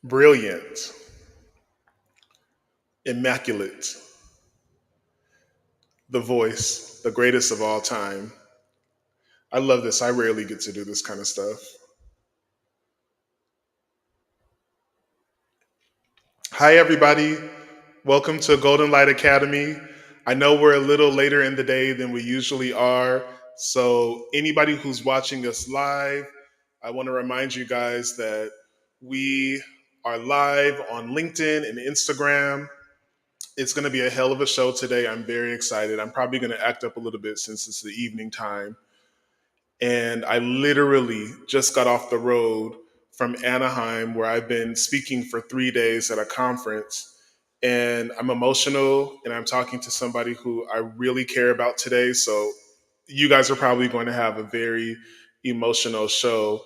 Brilliant, immaculate, the voice, the greatest of all time. I love this. I rarely get to do this kind of stuff. Hi, everybody. Welcome to Golden Light Academy. I know we're a little later in the day than we usually are. So, anybody who's watching us live, I want to remind you guys that we are live on LinkedIn and Instagram. It's going to be a hell of a show today. I'm very excited. I'm probably going to act up a little bit since it's the evening time. And I literally just got off the road from Anaheim, where I've been speaking for 3 days at a conference. And I'm emotional, and I'm talking to somebody who I really care about today. So, you guys are probably going to have a very emotional show.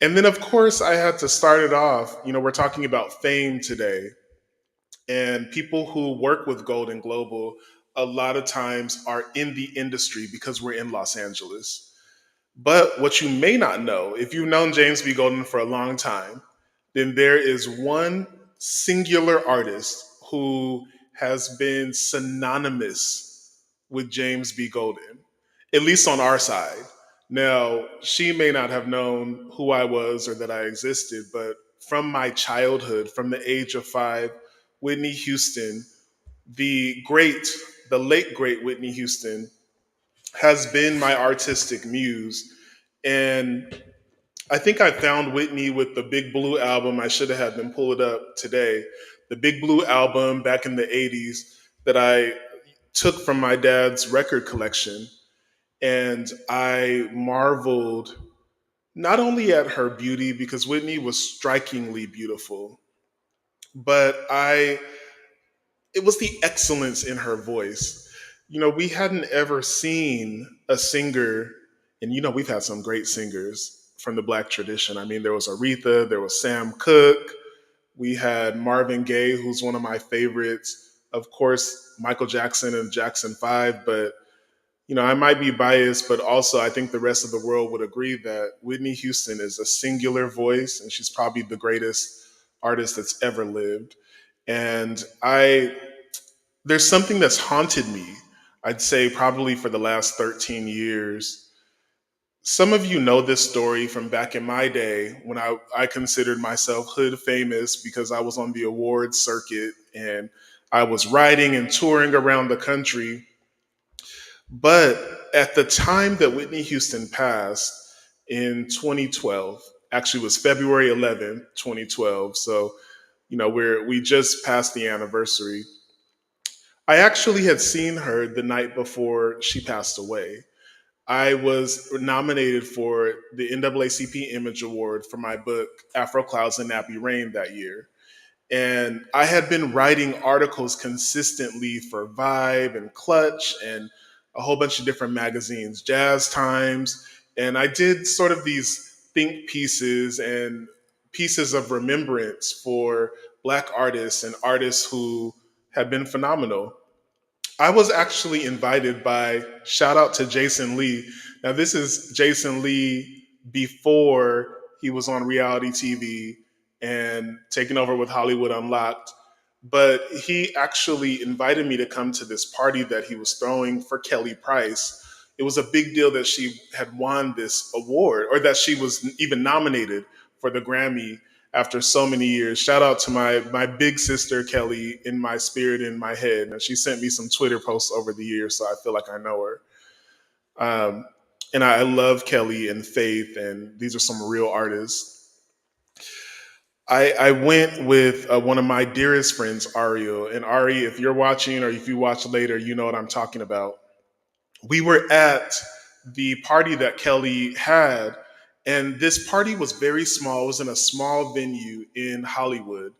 And then, of course, I had to start it off. We're talking about fame today. And people who work with Golden Global a lot of times are in the industry because we're in Los Angeles. But what you may not know, if you've known James B. Golden for a long time, then there is one singular artist who has been synonymous with James B. Golden, at least on our side. Now, she may not have known who I was or that I existed, but from my childhood, from the age of 5, Whitney Houston, the great, the late great Whitney Houston, has been my artistic muse. And I think I found Whitney with the Big Blue album. I should have had them pull it up today. The Big Blue album back in the 80s that I took from my dad's record collection. And I marveled not only at her beauty, because Whitney was strikingly beautiful, but it was the excellence in her voice. We hadn't ever seen a singer, and we've had some great singers from the Black tradition. I mean, there was Aretha, there was Sam Cooke, we had Marvin Gaye, who's one of my favorites. Of course, Michael Jackson and Jackson 5, but I might be biased, but also I think the rest of the world would agree that Whitney Houston is a singular voice, and she's probably the greatest artist that's ever lived. And there's something that's haunted me, I'd say probably for the last 13 years. Some of you know this story from back in my day when I considered myself hood famous because I was on the awards circuit and I was riding and touring around the country. But at the time that Whitney Houston passed in 2012, actually it was February 11th, 2012. So, we just passed the anniversary. I actually had seen her the night before she passed away. I was nominated for the NAACP Image Award for my book, Afro Clouds and Nappy Rain, that year. And I had been writing articles consistently for Vibe and Clutch and a whole bunch of different magazines, Jazz Times. And I did sort of these think pieces and pieces of remembrance for Black artists and artists who have been phenomenal. I was actually invited by, shout out to Jason Lee. Now, this is Jason Lee before he was on reality TV and taking over with Hollywood Unlocked. But he actually invited me to come to this party that he was throwing for Kelly Price. It was a big deal that she had won this award, or that she was even nominated for the Grammy after so many years. Shout out to my big sister Kelly, in my spirit, in my head. And she sent me some Twitter posts over the years, so I feel like I know her. Um, and I love Kelly and Faith, and these are some real artists. I went with one of my dearest friends, Ariel. And Ari, if you're watching or if you watch later, you know what I'm talking about. We were at the party that Kelly had, and this party was very small. It was in a small venue in Hollywood.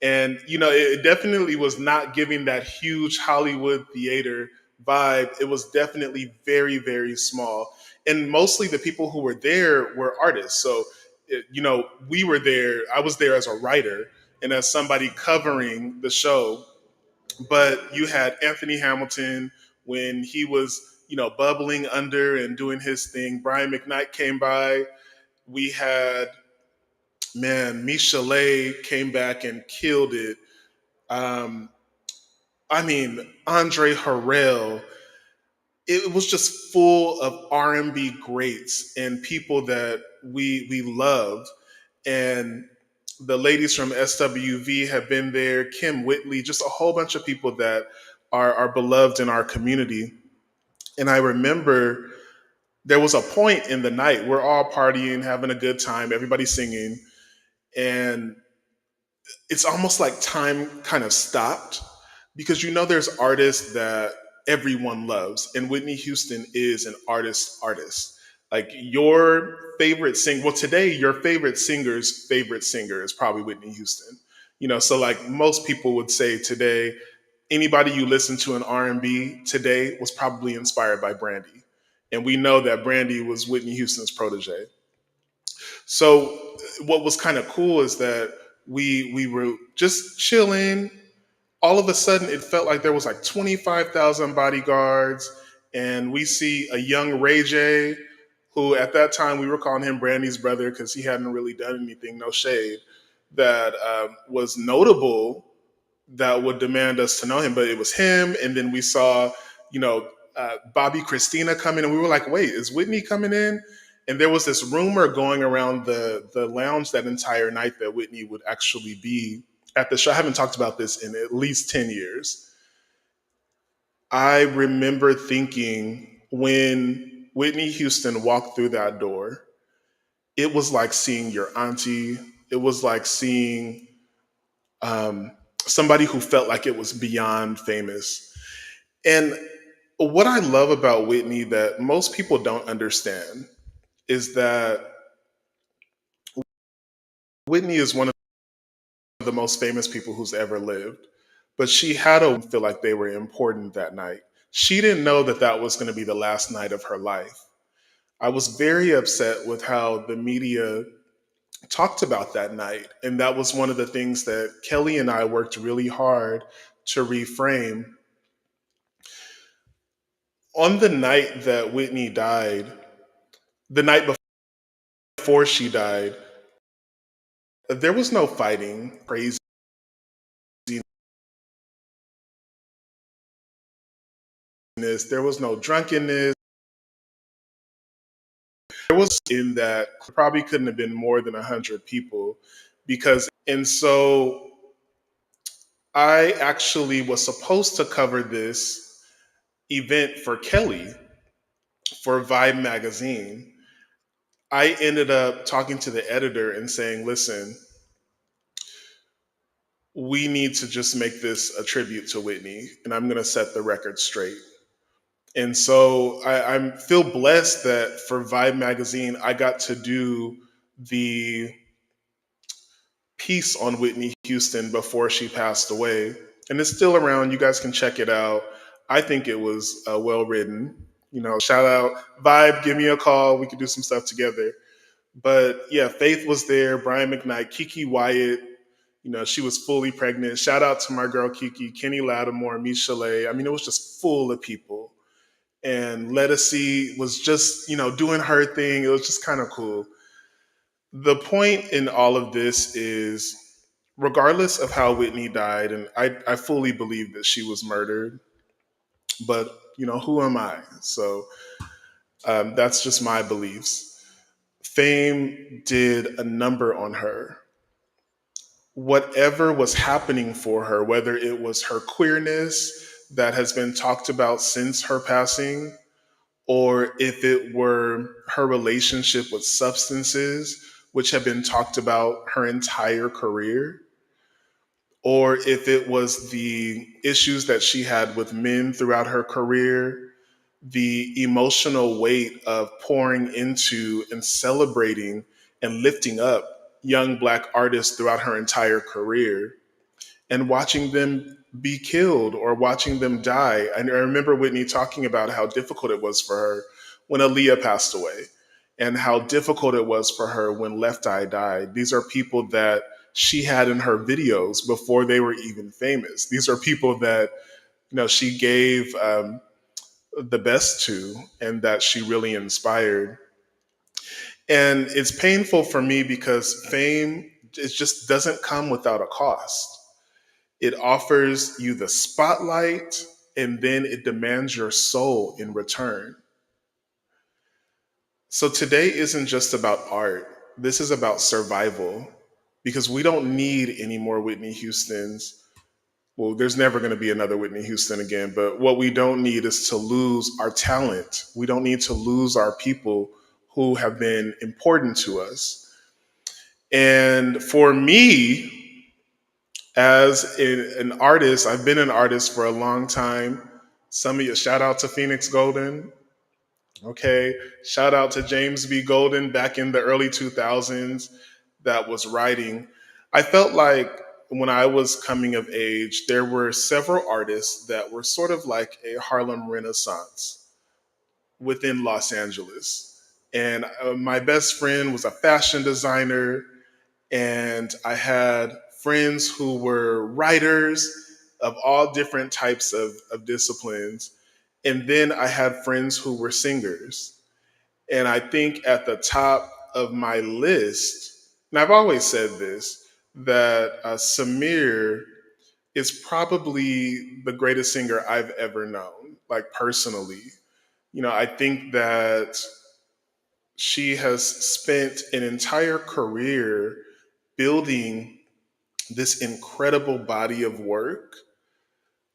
And, it definitely was not giving that huge Hollywood theater vibe. It was definitely very, very small. And mostly the people who were there were artists. So, we were there. I was there as a writer and as somebody covering the show. But you had Anthony Hamilton when he was, bubbling under and doing his thing. Brian McKnight came by. We had man, Michelet came back and killed it. Um, I mean, Andre Harrell, it was just full of R&B greats and people that we loved. And the ladies from SWV have been there, Kim Whitley, just a whole bunch of people that are beloved in our community. And I remember there was a point in the night we're all partying, having a good time, everybody singing, and it's almost like time kind of stopped because there's artists that everyone loves, and Whitney Houston is an artist. Like your favorite singer, well, today your favorite singer's favorite singer is probably Whitney Houston. So like most people would say today, anybody you listen to in R&B today was probably inspired by Brandy, and we know that Brandy was Whitney Houston's protege. So what was kind of cool is that we were just chilling. All of a sudden, it felt like there was like 25,000 bodyguards, and we see a young Ray J, who at that time we were calling him Brandy's brother because he hadn't really done anything, no shade, that was notable that would demand us to know him. But it was him, and then we saw, Bobby Christina come in, and we were like, "Wait, is Whitney coming in?" And there was this rumor going around the lounge that entire night that Whitney would actually be at the show. I haven't talked about this in at least 10 years. I remember thinking when Whitney Houston walked through that door, it was like seeing your auntie. It was like seeing um, somebody who felt like it was beyond famous. And what I love about Whitney that most people don't understand is that Whitney is one of the most famous people who's ever lived, but she had to feel like they were important that night. She didn't know that that was going to be the last night of her life. I was very upset with how the media talked about that night. And that was one of the things that Kelly and I worked really hard to reframe. On the night that Whitney died, the night before she died, there was no fighting, craziness. There was no drunkenness. There was in that probably couldn't have been more than 100 people and so I actually was supposed to cover this event for Kelly for Vibe magazine. I ended up talking to the editor and saying, listen, we need to just make this a tribute to Whitney, and I'm going to set the record straight. And so I feel blessed that for Vibe magazine, I got to do the piece on Whitney Houston before she passed away. And it's still around. You guys can check it out. I think it was well written. Shout out Vibe, give me a call. We could do some stuff together. But yeah, Faith was there, Brian McKnight, Kiki Wyatt. She was fully pregnant. Shout out to my girl Kiki, Kenny Lattimore, Michelet. I mean, it was just full of people. And Lettucey was just, doing her thing. It was just kind of cool. The point in all of this is regardless of how Whitney died, and I fully believe that she was murdered, but who am I? So that's just my beliefs. Fame did a number on her. Whatever was happening for her, whether it was her queerness that has been talked about since her passing, or if it were her relationship with substances, which have been talked about her entire career, or if it was the issues that she had with men throughout her career, the emotional weight of pouring into and celebrating and lifting up young Black artists throughout her entire career, and watching them be killed or watching them die. I remember Whitney talking about how difficult it was for her when Aaliyah passed away and how difficult it was for her when Left Eye died. These are people that she had in her videos before they were even famous. These are people that she gave the best to and that she really inspired. And it's painful for me because fame, it just doesn't come without a cost. It offers you the spotlight, and then it demands your soul in return. So today isn't just about art. This is about survival, because we don't need any more Whitney Houstons. Well, there's never going to be another Whitney Houston again, but what we don't need is to lose our talent. We don't need to lose our people who have been important to us. And for me, as an artist, I've been an artist for a long time. Some of you, shout out to Phoenix Golden. Okay. Shout out to James B. Golden back in the early 2000s that was writing. I felt like when I was coming of age, there were several artists that were sort of like a Harlem Renaissance within Los Angeles. And my best friend was a fashion designer, and I had friends who were writers of all different types of disciplines. And then I had friends who were singers. And I think at the top of my list, and I've always said this, that Samiere is probably the greatest singer I've ever known, like personally. I think that she has spent an entire career building this incredible body of work,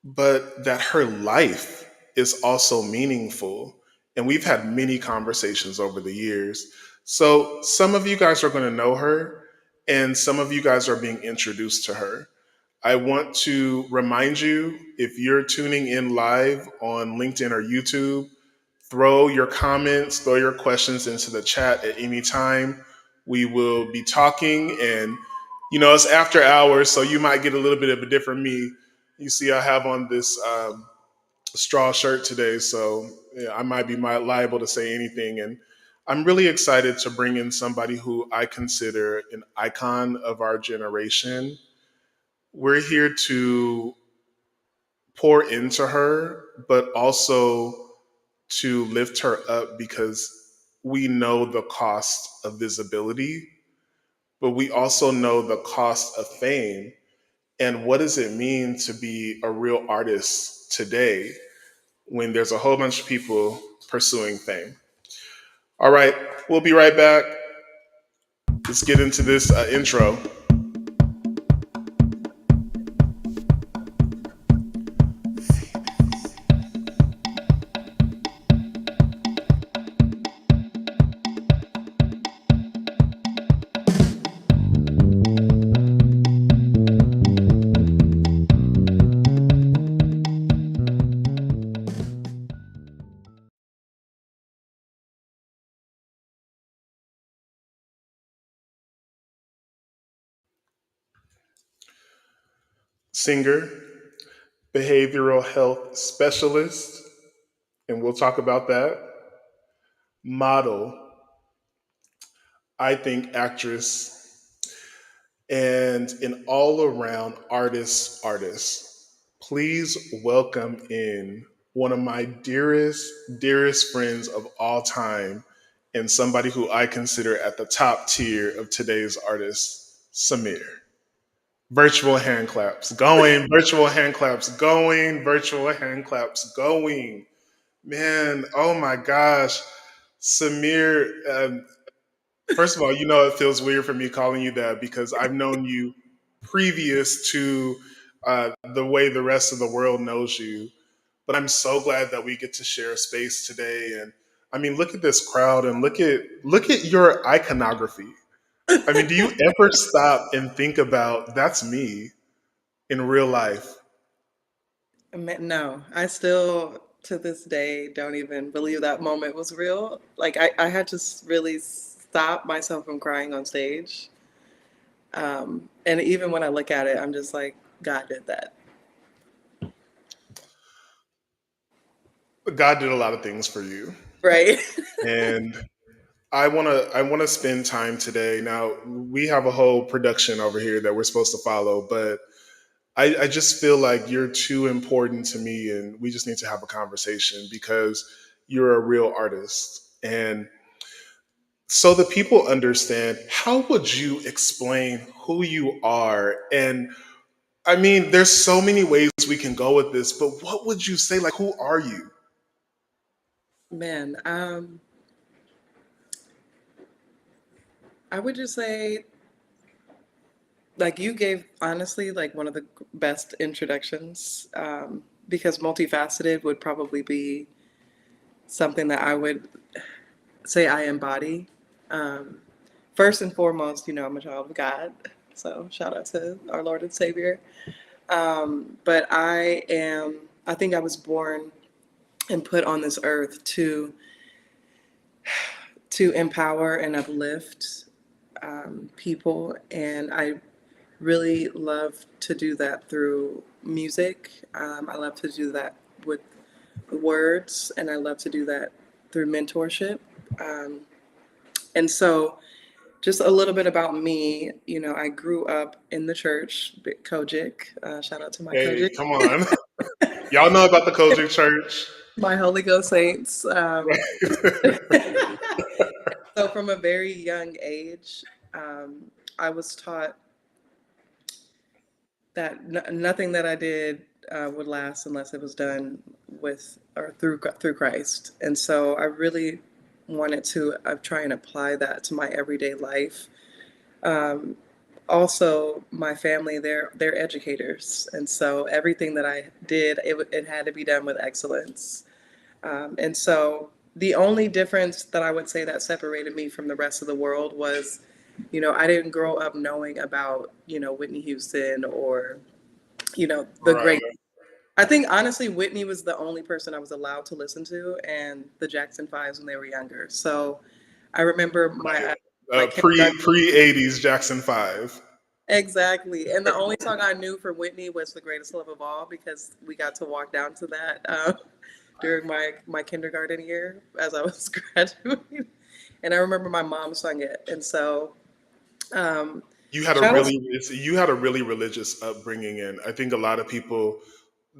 but that her life is also meaningful. And we've had many conversations over the years. So some of you guys are going to know her, and some of you guys are being introduced to her. I want to remind you, if you're tuning in live on LinkedIn or YouTube, throw your comments, throw your questions into the chat at any time. We will be talking, and it's after hours, so you might get a little bit of a different me. You see, I have on this straw shirt today, so yeah, I might be liable to say anything. And I'm really excited to bring in somebody who I consider an icon of our generation. We're here to pour into her, but also to lift her up, because we know the cost of visibility, but we also know the cost of fame. And what does it mean to be a real artist today when there's a whole bunch of people pursuing fame? All right, we'll be right back. Let's get into this intro. Singer, behavioral health specialist, and we'll talk about that. Model, I think actress, and an all around artist. Please welcome in one of my dearest friends of all time, and somebody who I consider at the top tier of today's artists, Samiere. Virtual hand claps going, virtual hand claps going, virtual hand claps going. Man, oh my gosh. Samir, first of all, it feels weird for me calling you that, because I've known you previous to the way the rest of the world knows you. But I'm so glad that we get to share a space today. And I mean, look at this crowd, and look at your iconography. I mean, do you ever stop and think about that's me in real life? No, I still to this day don't even believe that moment was real. Like I had to really stop myself from crying on stage. And even when I look at it, I'm just like, God did that. God did a lot of things for you. Right. And I wanna spend time today. Now we have a whole production over here that we're supposed to follow, but I just feel like you're too important to me, and we just need to have a conversation, because you're a real artist. And So the people understand, how would you explain who you are? And I mean, there's so many ways we can go with this, but what would you say? Like, who are you? Man, I would just say, like, you gave honestly like one of the best introductions, because multifaceted would probably be something that I would say I embody. Um, First and foremost, I'm a child of God, so shout out to our Lord and Savior. But I think I was born and put on this earth to empower and uplift people, and I really love to do that through music. I love to do that with words, and I love to do that through mentorship. Um, and so, just a little bit about me. I grew up in the church, Kojic. Shout out to my Hey, Kojic, come on. Y'all know about the Kojic Church, my Holy Ghost saints. right? So, from a very young age, I was taught that nothing that I did would last unless it was done with or through Christ. And so I really wanted to try and apply that to my everyday life. Um, Also, my family, they're educators, and so everything that I did, it had to be done with excellence. And so the only difference that I would say that separated me from the rest of the world was, I didn't grow up knowing about, Whitney Houston or the great. Right. I think honestly, Whitney was the only person I was allowed to listen to, and the Jackson Fives when they were younger. So I remember my kindergarten. Pre 80s Jackson 5. Exactly, and the only song I knew from Whitney was "The Greatest Love of All" because we got to walk down to that during my kindergarten year as I was graduating, and I remember my mom sung it, and so um, shout out. You had a really religious upbringing, and I think a lot of people,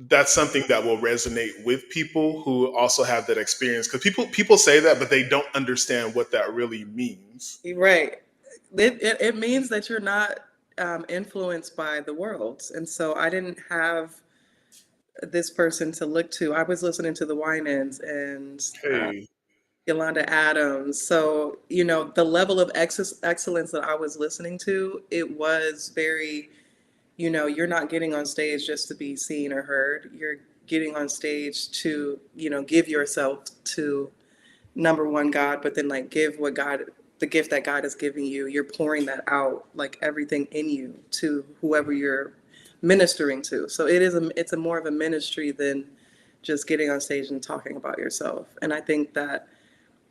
that's something that will resonate with people who also have that experience, because people say that but they don't understand what that really means. Right. It means that you're not influenced by the world. And so I didn't have this person to look to. I was listening to the Winans and Hey, Yolanda Adams. So, the level of excellence that I was listening to, it was very, you're not getting on stage just to be seen or heard. You're getting on stage to, give yourself to number one God, but then like give what God, the gift that God is giving you, you're pouring that out, like everything in you to whoever you're ministering to. So it's a more of a ministry than just getting on stage and talking about yourself. And I think that,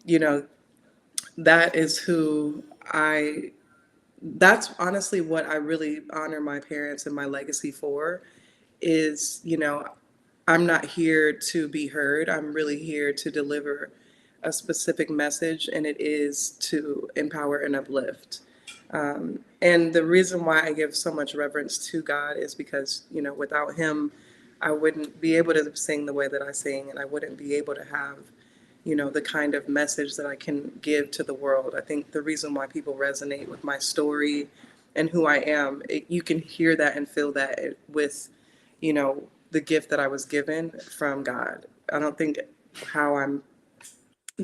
you know, that is who I that's honestly what I really honor my parents and my legacy for is, I'm not here to be heard. I'm really here to deliver a specific message, and it is to empower and uplift. And the reason why I give so much reverence to God is because, without Him, I wouldn't be able to sing the way that I sing, and I wouldn't be able to have, the kind of message that I can give to the world. I think the reason why people resonate with my story and who I am, you can hear that and feel that with, the gift that I was given from God. I don't think how I'm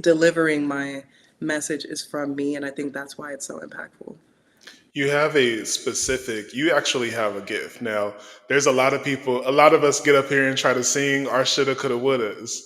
delivering my message is from me, and I think that's why it's so impactful. you actually have a gift. Now, there's a lot of us get up here and try to sing our shoulda, coulda, wouldas,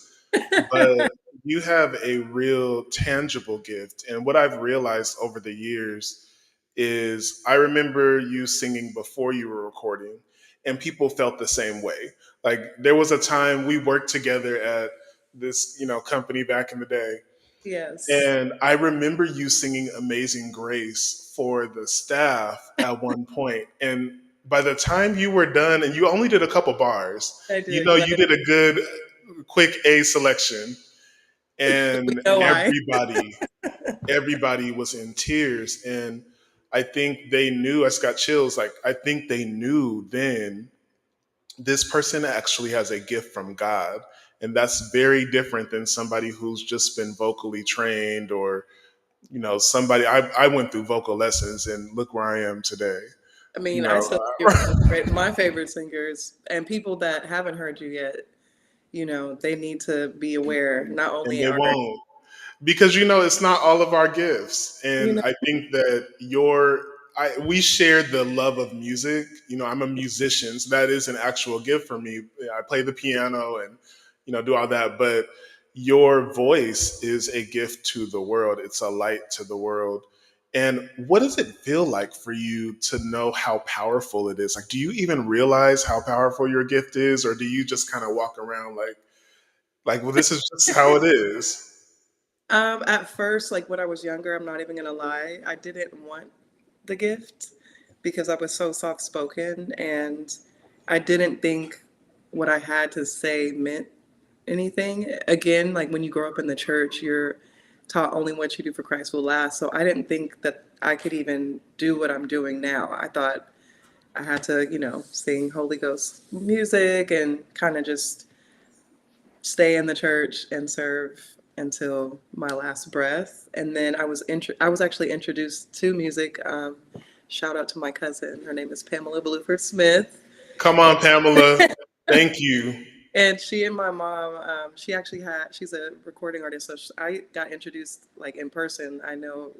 but you have a real tangible gift. And what I've realized over the years is, I remember you singing before you were recording, and people felt the same way. Like, there was a time we worked together at this, company back in the day, Yes, and I remember you singing Amazing Grace for the staff at one point. And by the time you were done, and you only did a couple bars, I did because you did a good, quick A selection. we And know why. everybody was in tears. And I think they knew, I just got chills. Like, I think they knew then, this person actually has a gift from God. And that's very different than somebody who's just been vocally trained or somebody, I went through vocal lessons and look where I am today. I You mean, I know, still think you're one of my favorite singers, and people that haven't heard you yet, they need to be aware. Not and only they are won't, because it's not all of our gifts, you and know, I think that we share the love of music. I'm a musician, so that is an actual gift for me. I play the piano and do all that, but your voice is a gift to the world. It's a light to the world. And what does it feel like for you to know how powerful it is? Like, do you even realize how powerful your gift is, or do you just kind of walk around like, well, this is just how it is? At first, like when I was younger, I'm not even gonna lie, I didn't want the gift because I was so soft spoken and I didn't think what I had to say meant anything. Again, like when you grow up in the church, you're taught only what you do for Christ will last. So I didn't think that I could even do what I'm doing now. I thought I had to, sing Holy Ghost music and kind of just stay in the church and serve until my last breath. And then I was actually introduced to music. Shout out to my cousin. Her name is Pamela Bluford Smith, Come on, Pamela. Thank you. and she and my mom. She's a recording artist, so I got introduced like in person. I know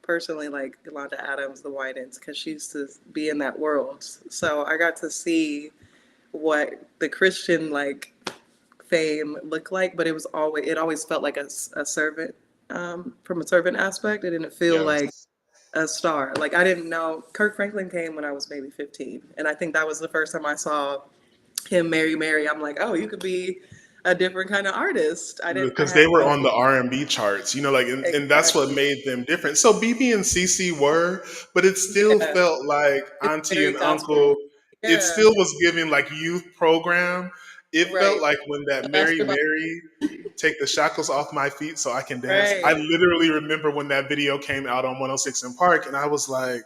personally like Yolanda Adams, the Winans, because she used to be in that world. So I got to see what the Christian like fame looked like, but it always felt like a servant, from a servant aspect. It didn't feel like Yes. a star. Like I didn't know Kirk Franklin came when I was maybe 15, and I think that was the first time I saw him Mary Mary. I'm like, oh, you could be a different kind of artist. I didn't. I Because had they were no on the R&B charts, and that's what exactly. made them different. So BB and CC were, but it still Yeah, felt like it's auntie very and uncle. gospel. It Yeah, still was giving like youth program. It felt right. like when that Mary Basketball. Mary take the shackles off my feet so I can dance. I Right. literally remember when that video came out on 106 in Park, and I was like,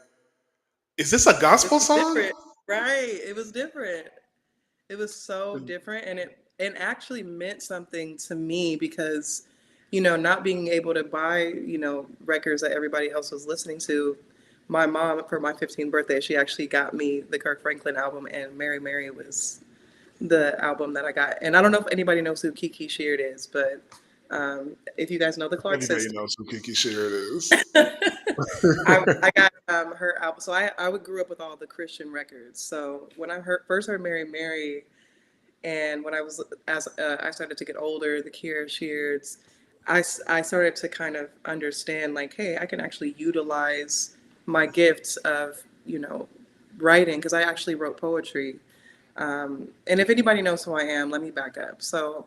is this a It gospel was song? different. Right. It was different. It was so different, and it actually meant something to me because, not being able to buy, records that everybody else was listening to. My mom, for my 15th birthday, she actually got me the Kirk Franklin album, and Mary Mary was the album that I got. And I don't know if anybody knows who Kiki Sheard is, but if you guys know the Clark Everybody sisters, knows who Kiki Sheard is. I got her album. So I would grew up with all the Christian records. So when first heard Mary Mary, and when I was as I started to get older, the Kira Sheards, I started to kind of understand like, hey, I can actually utilize my gifts of writing because I actually wrote poetry. And if anybody knows who I am, let me back up. So,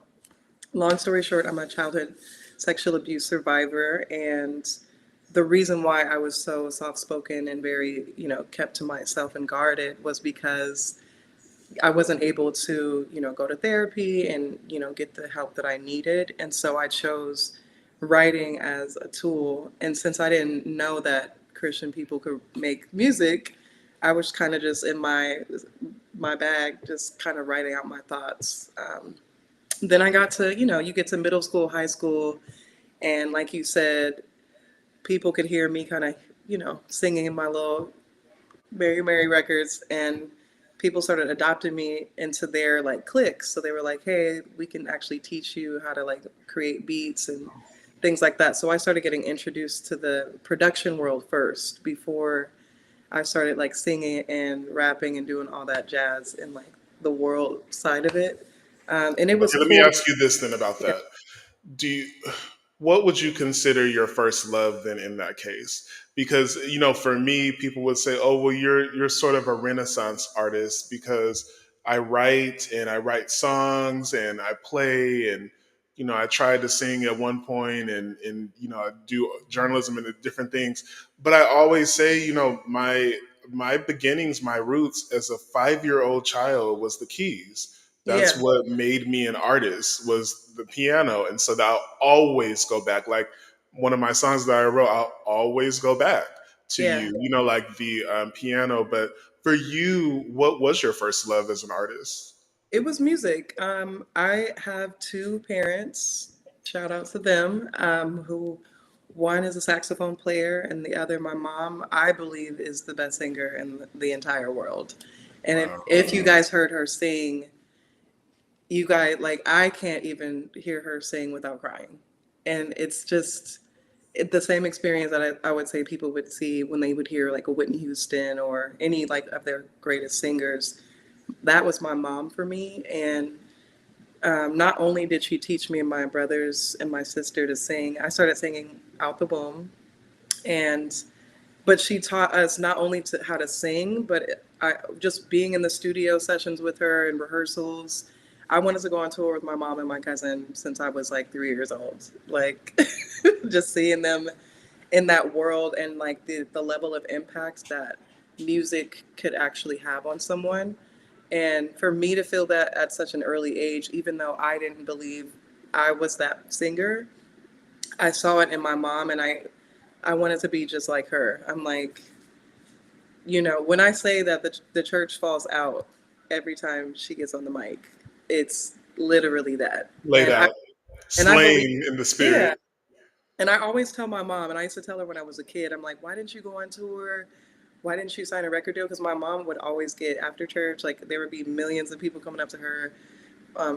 long story short, I'm a childhood sexual abuse survivor, and the reason why I was so soft spoken and very kept to myself and guarded was because I wasn't able to, go to therapy and, get the help that I needed. And so I chose writing as a tool. And since I didn't know that Christian people could make music, I was kind of just in my bag, just kind of writing out my thoughts. Then I got to, you get to middle school, high school, and like you said, people could hear me kind of, singing in my little Mary Mary records, and people started adopting me into their like cliques. So they were like, "Hey, we can actually teach you how to like create beats and things like that." So I started getting introduced to the production world first before I started like singing and rapping and doing all that jazz and like the world side of it. And it was Okay, let me cool. ask you this then about Yeah, that. Do you, what would you consider your first love then in that case? Because for me, people would say, "Oh, well, you're sort of a Renaissance artist because I write songs and I play and I tried to sing at one point and I do journalism and different things." But I always say, my beginnings, my roots as a 5-year old child was the keys. That's yeah, what made me an artist, was the piano. And so that I'll always go back. Like one of my songs that I wrote, I'll always go back to yeah. like the piano. But for you, what was your first love as an artist? It was music. I have two parents. Shout out to them, who One is a saxophone player, and the other, my mom, I believe, is the best singer in the entire world. And Wow. if you guys heard her sing, you guys, like, I can't even hear her sing without crying. And it's just the same experience that I would say people would see when they would hear like a Whitney Houston or any like of their greatest singers. That was my mom for me. And not only did she teach me and my brothers and my sister to sing, I started singing out the womb. And but she taught us not only how to sing, but just being in the studio sessions with her and rehearsals. I wanted to go on tour with my mom and my cousin since I was like 3 years old. Like, just seeing them in that world and like the level of impact that music could actually have on someone. And for me to feel that at such an early age, even though I didn't believe I was that singer, I saw it in my mom, and I wanted to be just like her. I'm like, when I say that the church falls out every time she gets on the mic, it's literally that. Laid out, And I believe, slain in the yeah. spirit. And I always tell my mom, and I used to tell her when I was a kid, I'm like, why didn't you go on tour? Why didn't you sign a record deal? Because my mom would always get after church, like there would be millions of people coming up to her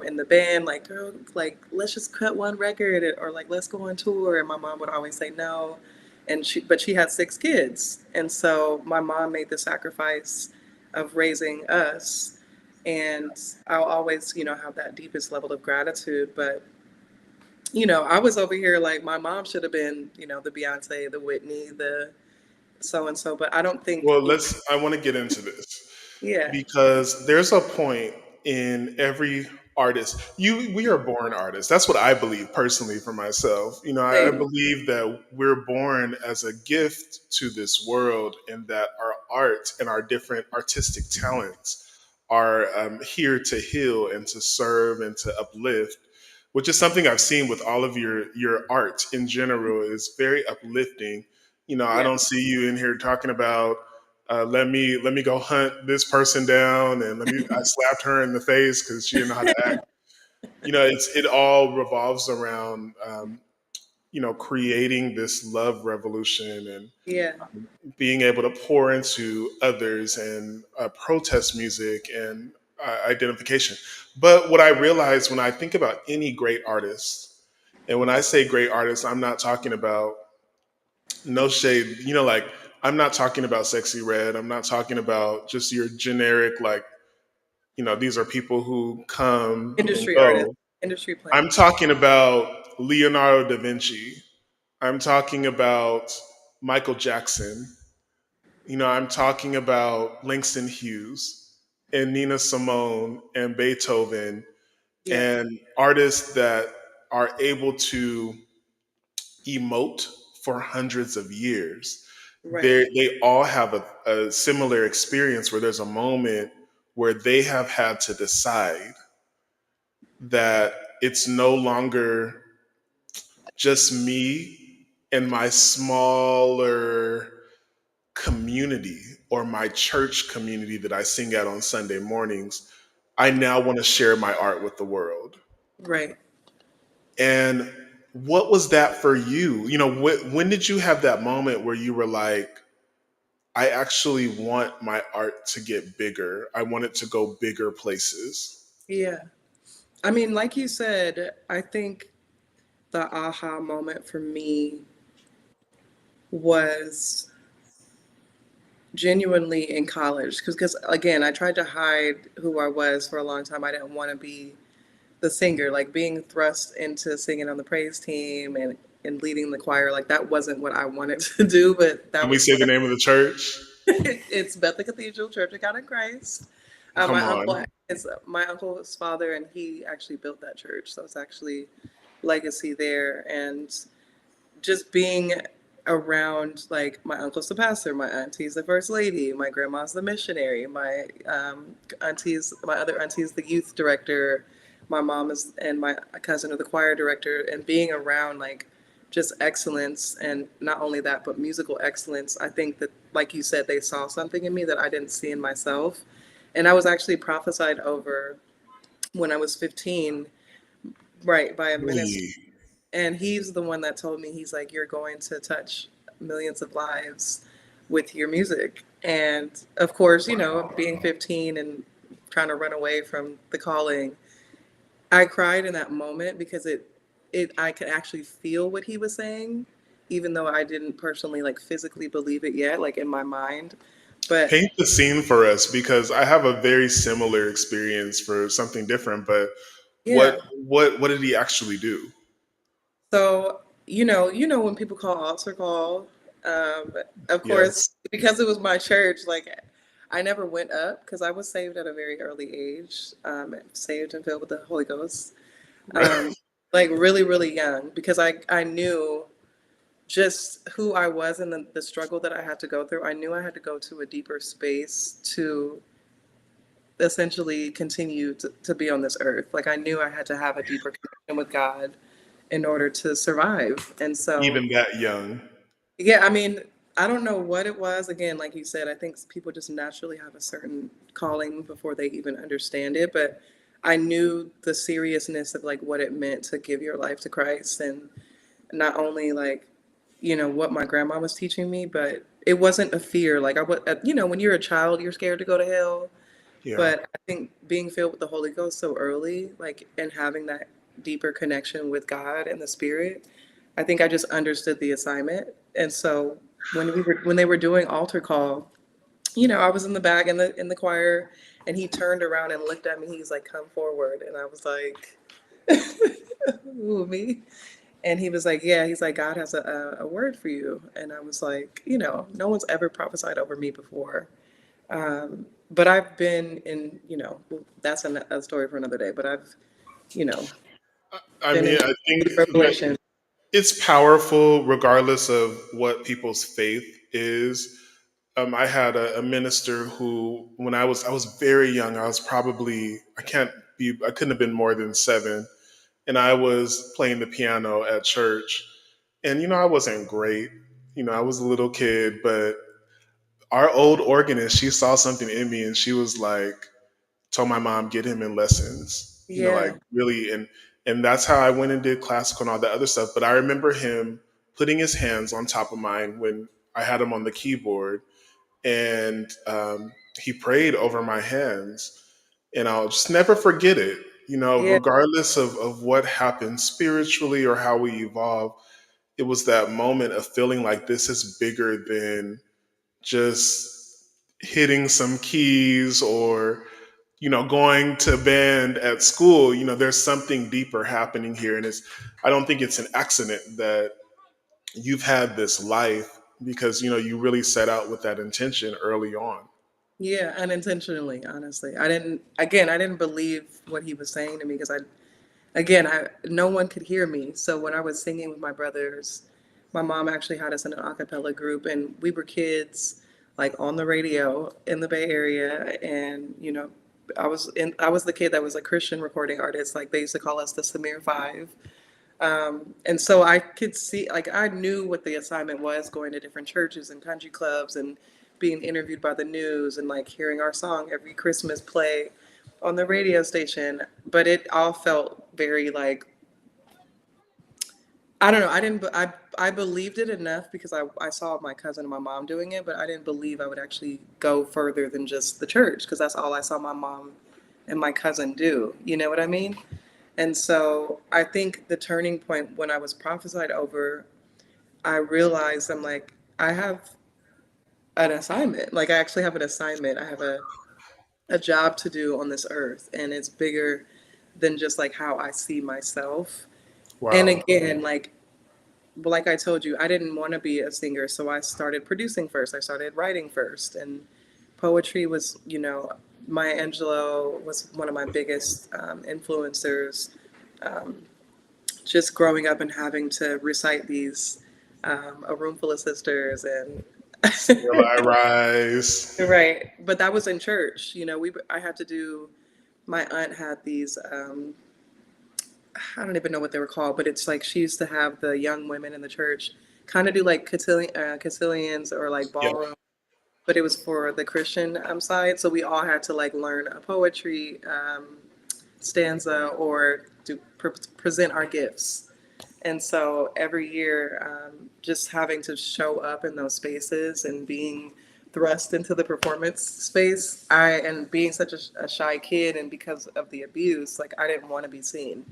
in the band, like, girl, like, let's just cut one record or like, let's go on tour. And my mom would always say no. But she had 6 kids. And so my mom made the sacrifice of raising us. And I'll always, have that deepest level of gratitude. But, I was over here like my mom should have been, the Beyonce, the Whitney, the so and so. But I don't think, Well, I want to get into this yeah, because there's a point in every artist. We are born artists. That's what I believe personally for myself. I same. believe that we're born as a gift to this world, and that our art and our different artistic talents are here to heal and to serve and to uplift, which is something I've seen with all of your art in general is very uplifting. I Yeah. don't see you in here talking about let me go hunt this person down, and I slapped her in the face because she didn't know how to act. It all revolves around creating this love revolution and Yeah. being able to pour into others and protest music and identification. But what I realize when I think about any great artist, and when I say great artist, I'm not talking about no shade, like I'm not talking about Sexy Red. I'm not talking about just your generic, like, these are people who come and Industry artist, go. industry plant. I'm talking about Leonardo da Vinci. I'm talking about Michael Jackson. I'm talking about Langston Hughes and Nina Simone and Beethoven Yeah. and artists that are able to emote for hundreds of years. Right. They all have a similar experience where there's a moment where they have had to decide that it's no longer just me and my smaller community or my church community that I sing at on Sunday mornings. I now want to share my art with the world. Right. And what was that for you? When did you have that moment where you were like, I actually want my art to get bigger. I want it to go bigger places. Yeah. I mean, like you said, I think the aha moment for me was genuinely in college because again, I tried to hide who I was for a long time. I didn't want to be the singer, like being thrust into singing on the praise team and leading the choir. Like that wasn't what I wanted to do, but that Can we was say what the name of the church? it's Bethel Cathedral Church of God in Christ. Come on. It's my uncle's father, and he actually built that church. So it's actually legacy there. And just being around, like, my uncle's the pastor, my auntie's the first lady, my grandma's the missionary, my other auntie's the youth director, my mom is, and my cousin are the choir director, and being around like just excellence, and not only that, but musical excellence. I think that, like you said, they saw something in me that I didn't see in myself. And I was actually prophesied over when I was 15, right, by a minister. Really? And he's the one that told me, he's like, you're going to touch millions of lives with your music. And of course, being 15 and trying to run away from the calling, I cried in that moment because I could actually feel what he was saying, even though I didn't personally like physically believe it yet, like in my mind. But Paint the scene for us because I have a very similar experience for something different. But what yeah, what did he actually do? so when people call altar call, um, of course, Yes. because it was my church, like I never went up because I was saved at a very early age, saved and filled with the Holy Ghost, um, like really, really young, because I knew just who I was and the struggle that I had to go through. I knew I had to go to a deeper space to essentially continue to be on this earth. Like I knew I had to have a deeper connection with God in order to survive. And so, Even that young. yeah, I mean, I don't know what it was. Again, like you said, I think people just naturally have a certain calling before they even understand it. But I knew the seriousness of like what it meant to give your life to Christ, and not only like what my grandma was teaching me, but it wasn't a fear. Like I was, when you're a child, you're scared to go to hell. Yeah. But I think being filled with the Holy Ghost so early, like, and having that deeper connection with God and the Spirit, I think I just understood the assignment. And so when they were doing altar call, I was in the back in the choir, and he turned around and looked at me. He's like, "Come forward," and I was like, "Ooh, me." And he was like, "Yeah." He's like, "God has a word for you." And I was like, no one's ever prophesied over me before. But I've been in, that's a story for another day. But I've, you know, I been mean, in I think that revelation. it's powerful regardless of what people's faith is. I had a minister who, when I was very young, I was probably I couldn't have been more than 7, and I was playing the piano at church, and I wasn't great. I was a little kid, but our old organist, she saw something in me, and she was like, told my mom get him in lessons, like Yeah, really, and that's how I went and did classical and all that other stuff. But I remember him putting his hands on top of mine when I had him on the keyboard, and he prayed over my hands, and I'll just never forget it. yeah, Regardless of what happened spiritually or how we evolve, it was that moment of feeling like this is bigger than just hitting some keys or going to band at school. There's something deeper happening here, and I don't think it's an accident that you've had this life because you really set out with that intention early on. yeah, unintentionally, honestly. I didn't believe what he was saying to me because no one could hear me. So when I was singing with my brothers, my mom actually had us in an a cappella group, and we were kids, like on the radio in the Bay Area, and I was the kid that was a Christian recording artist. Like they used to call us the Samiere Five. And so I could see, like, I knew what the assignment was, going to different churches and country clubs and being interviewed by the news and like hearing our song every Christmas play on the radio station. But it all felt very like, I don't know. I believed it enough because I saw my cousin and my mom doing it, but I didn't believe I would actually go further than just the church because that's all I saw my mom and my cousin do. You know what I mean? And so I think the turning point when I was prophesied over, I realized I'm like, I have an assignment. Like I actually have an assignment. I have a job to do on this earth, and it's bigger than just like how I see myself. And Wow. again, like I told you, I didn't want to be a singer, so I started producing first. I started writing first, and poetry was, Maya Angelou was one of my biggest influencers. Um, just growing up and having to recite these, a room full of sisters and Still I rise. right, but that was in church. I had to do. My aunt had these. I don't even know what they were called, but it's like she used to have the young women in the church kind of do like cotillions or like Yeah. ballroom, but it was for the Christian side. So we all had to like learn a poetry stanza or to present our gifts. And so every year, just having to show up in those spaces and being thrust into the performance space, and being such a shy kid, and because of the abuse, like I didn't want to be seen.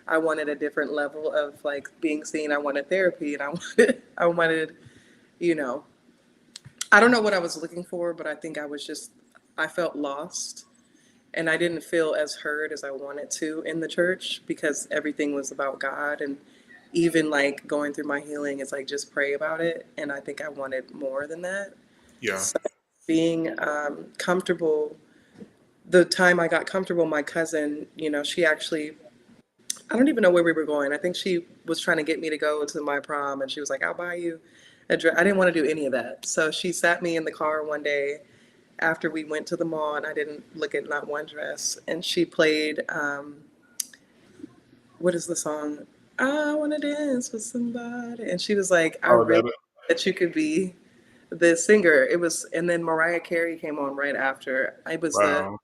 I wanted a different level of like being seen. I wanted therapy, and I wanted, you know, I don't know what I was looking for, but I think I felt lost, and I didn't feel as heard as I wanted to in the church because everything was about God. And even like going through my healing, it's like just pray about it. And I think I wanted more than that. Yeah. So being comfortable, the time I got comfortable, my cousin, she actually, I don't even know where we were going. I think she was trying to get me to go to my prom, and she was like, I'll buy you a dress. I didn't want to do any of that. So she sat me in the car one day after we went to the mall, and I didn't look at not one dress. And she played, what is the song? I want to dance with somebody. And she was like, I Oh, really that. that you could be the singer. It was, and then Mariah Carey came on right after. I was the,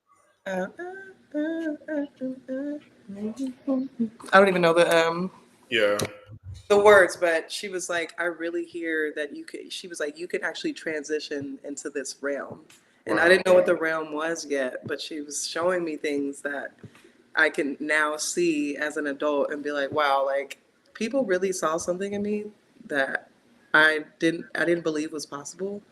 Wow. I don't even know Yeah. the words, but she was like, I really hear that you could, she was like, you can actually transition into this realm. And I Wow. didn't know what the realm was yet, but she was showing me things that I can now see as an adult and be like, wow, like people really saw something in me that I didn't believe was possible.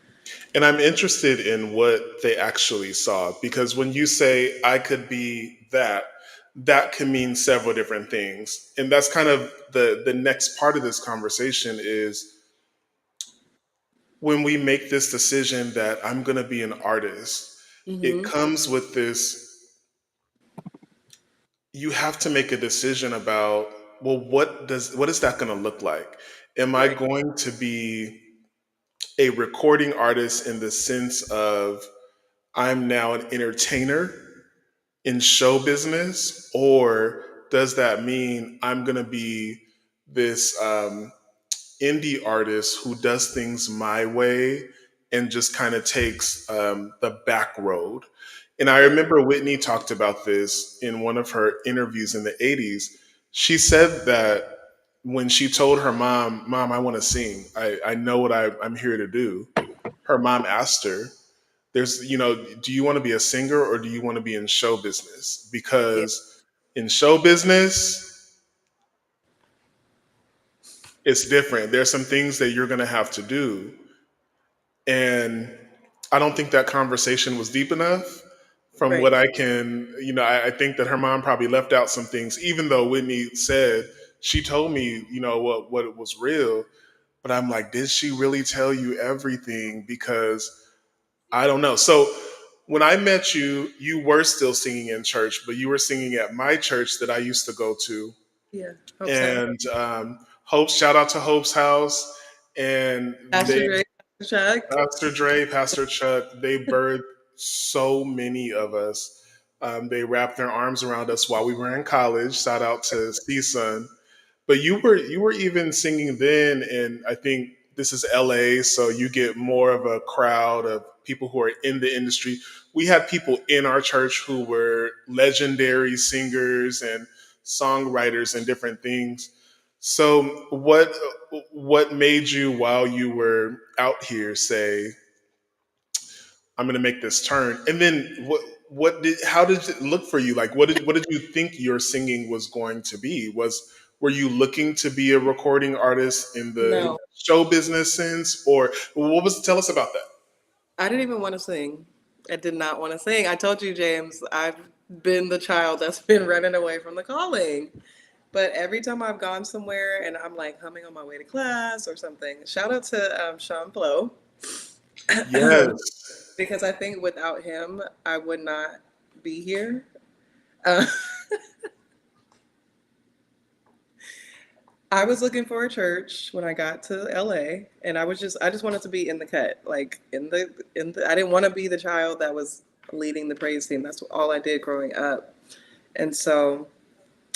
And I'm interested in what they actually saw because when you say I could be that, that can mean several different things. And that's kind of the next part of this conversation is when we make this decision that I'm going to be an artist, it Mm-hmm. comes with this, you have to make a decision about, well, what is that going to look like? Am I Right. going to be a recording artist in the sense of I'm now an entertainer in show business, or does that mean I'm going to be this indie artist who does things my way and just kind of takes the back road? And I Yeah. remember Whitney talked about this in one of her interviews in the 80s. She said that when she told her mom, I want to sing, I know what I'm here to do. Her mom asked her, do you want to be a singer or do you want to be in show business? Yeah. Because in show business, it's different. There's some things that you're going to have to do. And I don't think that conversation was deep enough from what Right. I can, I think that her mom probably left out some things, even though Whitney said, she told me, what was real. But I'm like, did she really tell you everything? Because I don't know. So when I met you, you were still singing in church, but you were singing at my church that I used to go to. Yeah. Hope so. And shout out to Hope's house. And Pastor they, Dre, Pastor Chuck. Pastor Dre, Pastor Chuck, they birthed so many of us. They wrapped their arms around us while we were in college. Shout out to CSUN. But you were even singing then, and I think this is LA, so you get more of a crowd of people who are in the industry. We had people in our church who were legendary singers and songwriters and different things. So what made you while you were out here say, I'm going to make this turn? And then what did how did it look for you? Like what did you think your singing was going to be? Were you looking to be a recording artist in the No, show business sense, or what was? Tell us about that. I didn't even want to sing. I did not want to sing. I told you, James, I've been the child that's been running away from the calling. But every time I've gone somewhere and I'm like humming on my way to class or something, shout out to Sean Blow, Yes. because I think without him, I would not be here. Uh, I was looking for a church when I got to LA, and I just wanted to be in the cut, like I didn't want to be the child that was leading the praise team. That's all I did growing up. And so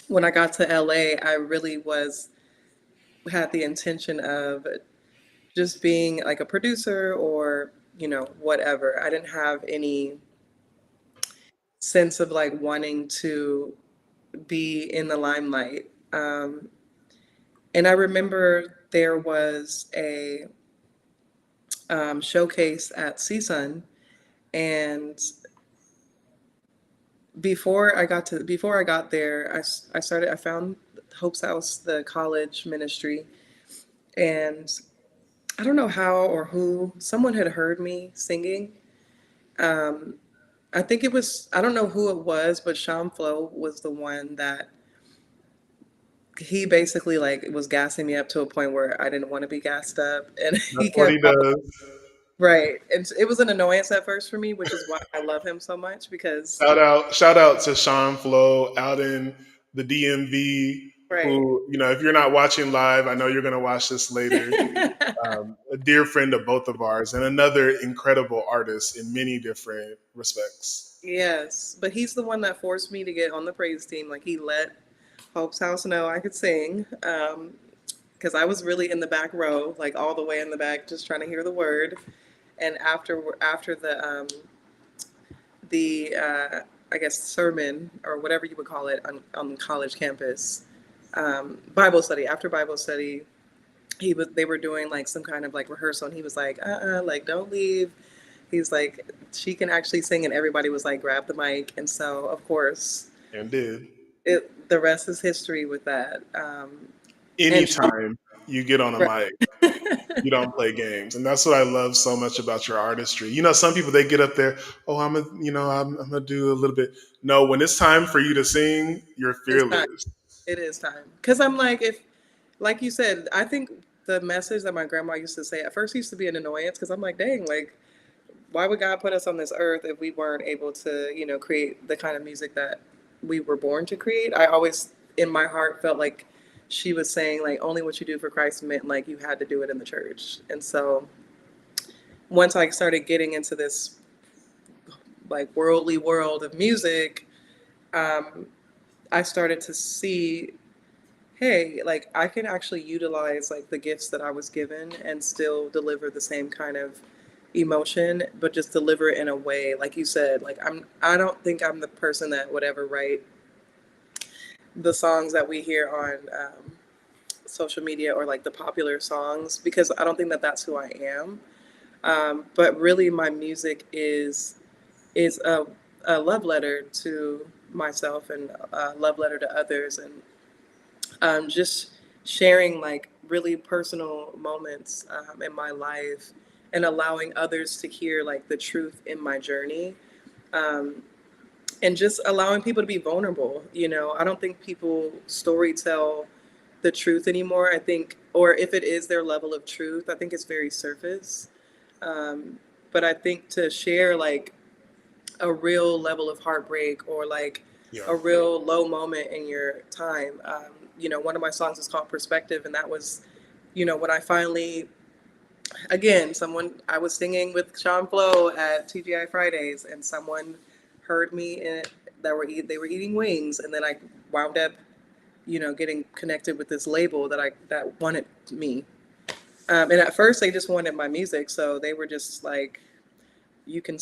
when I got to LA, I really was had the intention of just being like a producer or, whatever. I didn't have any sense of like wanting to be in the limelight. And I remember there was a showcase at CSUN, and before I got there, I found Hope's House, the college ministry, and I don't know how or who, someone had heard me singing. Um, I think it was, I don't know who it was, but Sean Flo was the one that he basically like was gassing me up to a point where I didn't want to be gassed up. And That's he what kept, he does. right. And it was an annoyance at first for me, which is why I love him so much because, Shout out to Sean Flo out in the DMV. right. Who, if you're not watching live, I know you're going to watch this later. A dear friend of both of ours, and another incredible artist in many different respects. Yes, but he's the one that forced me to get on the praise team. Like he let Hope's House know I could sing. Because I was really in the back row, like all the way in the back, just trying to hear the word. And after the I guess sermon or whatever you would call it on college campus, Bible study. After Bible study, they were doing like some kind of like rehearsal, and he was like, like don't leave. He's like, she can actually sing, and everybody was like, grab the mic. And so of course, And did. the rest is history with that. And Anytime you get on a right. mic, you don't play games, and that's what I love so much about your artistry. Some people, they get up there, oh, I'm gonna do a little bit. No, when it's time for you to sing, you're It's time. fearless. It is time. Because I'm like, if, like you said, I think the message that my grandma used to say at first used to be an annoyance because I'm like, dang, like, why would God put us on this earth if we weren't able to, create the kind of music that we were born to create? I always, in my heart, felt like she was saying, like, only what you do for Christ meant like you had to do it in the church. And so once I started getting into this, like, worldly world of music, um, I started to see, hey, like I can actually utilize like the gifts that I was given and still deliver the same kind of emotion, but just deliver it in a way, like you said, like I don't think I'm the person that would ever write the songs that we hear on social media or like the popular songs because I don't think that that's who I am. But really, my music is a love letter to myself and a love letter to others, and just sharing like really personal moments in my life and allowing others to hear like the truth in my journey, um, and just allowing people to be vulnerable. I don't think people story tell the truth anymore. I think, or if it is their level of truth, I think it's very surface. um, but I think to share like a real level of heartbreak or like Yeah. a real low moment in your time. One of my songs is called Perspective, and that was, when I finally, again, someone, I was singing with Sean Flo at TGI Fridays, and someone heard me in it they were eating wings, and then I wound up, getting connected with this label that wanted me. And at first, they just wanted my music, so they were just like, you can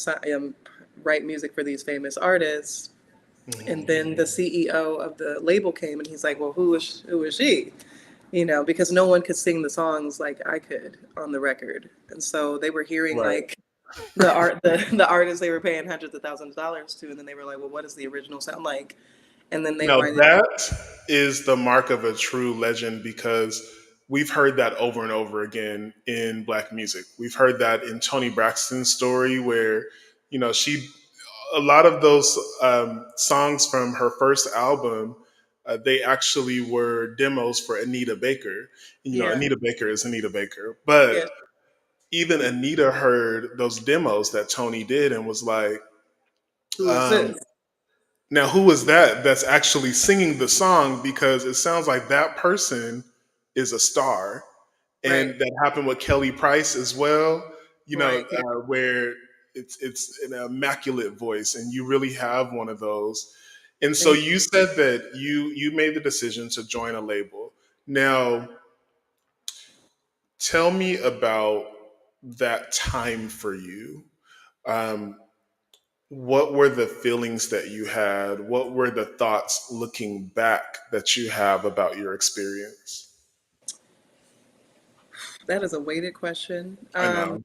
write music for these famous artists. And Mhm. then the CEO of the label came and he's like, well, who is she? Because no one could sing the songs like I could on the record. And so they were hearing Right. like the artists they were paying hundreds of thousands of dollars to, and then they were like, well, what does the original sound like? And then they Now write it. that is the mark of a true legend because we've heard that over and over again in black music. We've heard that in Toni Braxton's story where, she, a lot of those songs from her first album, they actually were demos for Anita Baker. Yeah. Anita Baker is Anita Baker. But Yeah. even Anita heard those demos that Tony did and was like, Who is um, this? now, who is that that's actually singing the song? Because it sounds like that person is a star. Right. And that happened with Kelly Price as well, Right. Yeah. where it's an immaculate voice, and you really have one of those. And so Thank you said that you made the decision to join a label. Now, tell me about that time for you. Um, what were the feelings that you had? What were the thoughts looking back that you have about your experience? that is a weighted question. I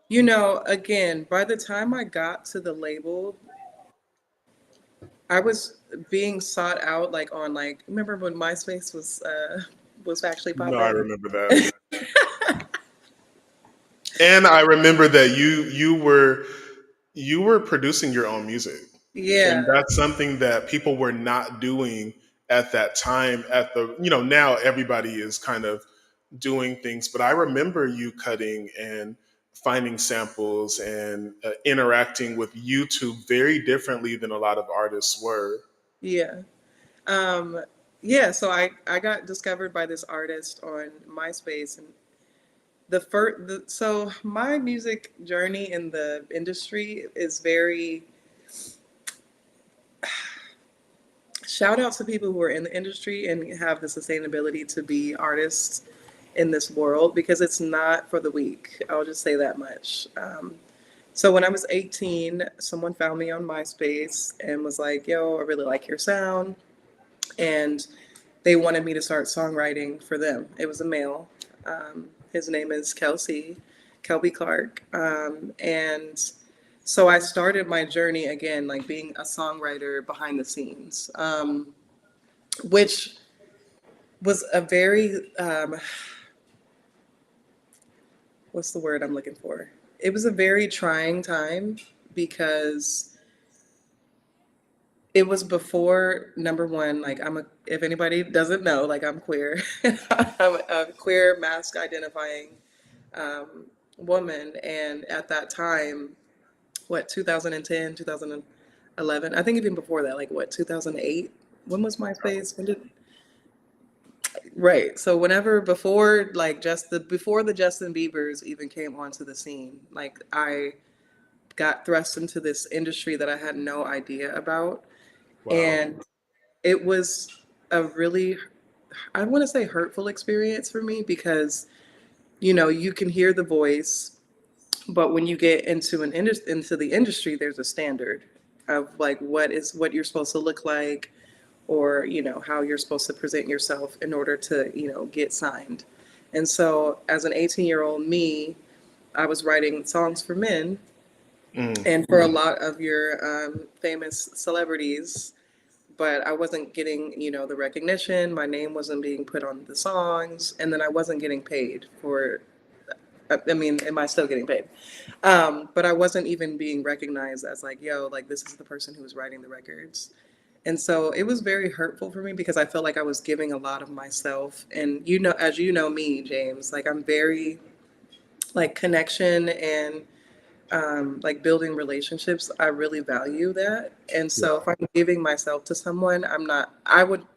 know. Again, by the time I got to the label, I was being sought out like on like remember when MySpace was actually No, I popping? remember that. And I remember that you were producing your own music. And Yeah, that's something that people were not doing at that time at the now everybody is kind of doing things, but I remember you cutting and finding samples and interacting with YouTube very differently than a lot of artists were. yeah. Um, yeah, so I got discovered by this artist on MySpace and so my music journey in the industry is very shout out to people who are in the industry and have the sustainability to be artists in this world because it's not for the weak. I'll just say that much. So when I was 18, someone found me on MySpace and was like, "Yo, I really like your sound," and they wanted me to start songwriting for them. It was a male. His name is Kelby Clark, and so I started my journey again, like being a songwriter behind the scenes, which was a very what's the word I'm looking for? It was a very trying time because it was before number one, like if anybody doesn't know, like I'm queer. I'm a queer mask identifying woman. And at that time, what, 2010, 2011, I think even before that, like what, 2008? When was MySpace? When did, right. So whenever before, like before the Justin Biebers even came onto the scene, like I got thrust into this industry that I had no idea about. Wow. And it was a really, I want to say hurtful experience for me because, you can hear the voice, but when you get into the industry, there's a standard of like what you're supposed to look like or, how you're supposed to present yourself in order to, get signed. And so as an 18-year-old me, I was writing songs for men Mm. and for a lot of your famous celebrities, but I wasn't getting, the recognition. My name wasn't being put on the songs, and then I wasn't getting paid for. I mean, am I still getting paid? But I wasn't even being recognized as like, yo, like this is the person who was writing the records. And so it was very hurtful for me because I felt like I was giving a lot of myself. And as you know me, James, like I'm very like connection and like building relationships, I really value that. And so if I'm giving myself to someone, I want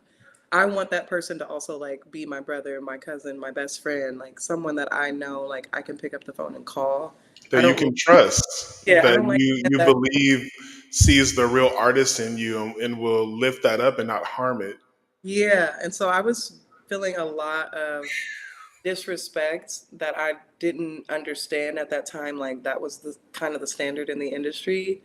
that person to also like be my brother, my cousin, my best friend, like someone that I know, like I can pick up the phone and call. I That you don't, can trust, yeah, I that don't like you that. believe sees the real artist in you and will lift that up and not harm it. Yeah. And so I was feeling a lot of disrespect that I didn't understand at that time. Like that was the kind of the standard in the industry.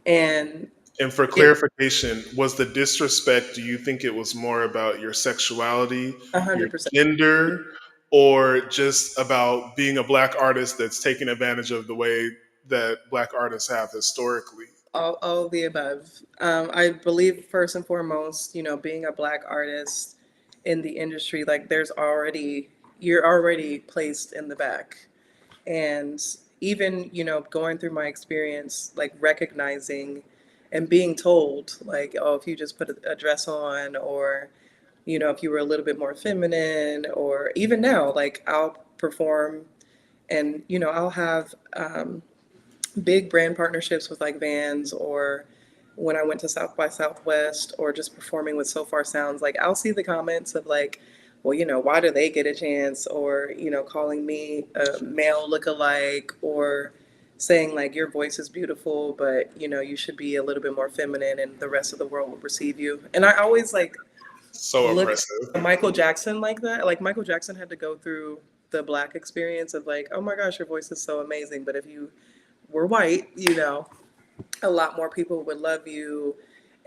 And And for it clarification, was the disrespect, do you think it was more about your sexuality, your 100%. gender, or just about being a black artist that's taking advantage of the way that black artists have historically? All of the above. I believe first and foremost, being a black artist in the industry, like you're already placed in the back. And even, going through my experience, like recognizing and being told, like, oh, if you just put a dress on, or, if you were a little bit more feminine, or even now, like I'll perform and, I'll have big brand partnerships with like Vans or when I went to South by Southwest or just performing with So Far Sounds, like I'll see the comments of like, well, why do they get a chance? Or, calling me a male look-alike or saying like your voice is beautiful, but you should be a little bit more feminine and the rest of the world will receive you. And I always like So look at oppressive. Michael Jackson like that. Like Michael Jackson had to go through the black experience of like, oh my gosh, your voice is so amazing. But if you were white, a lot more people would love you.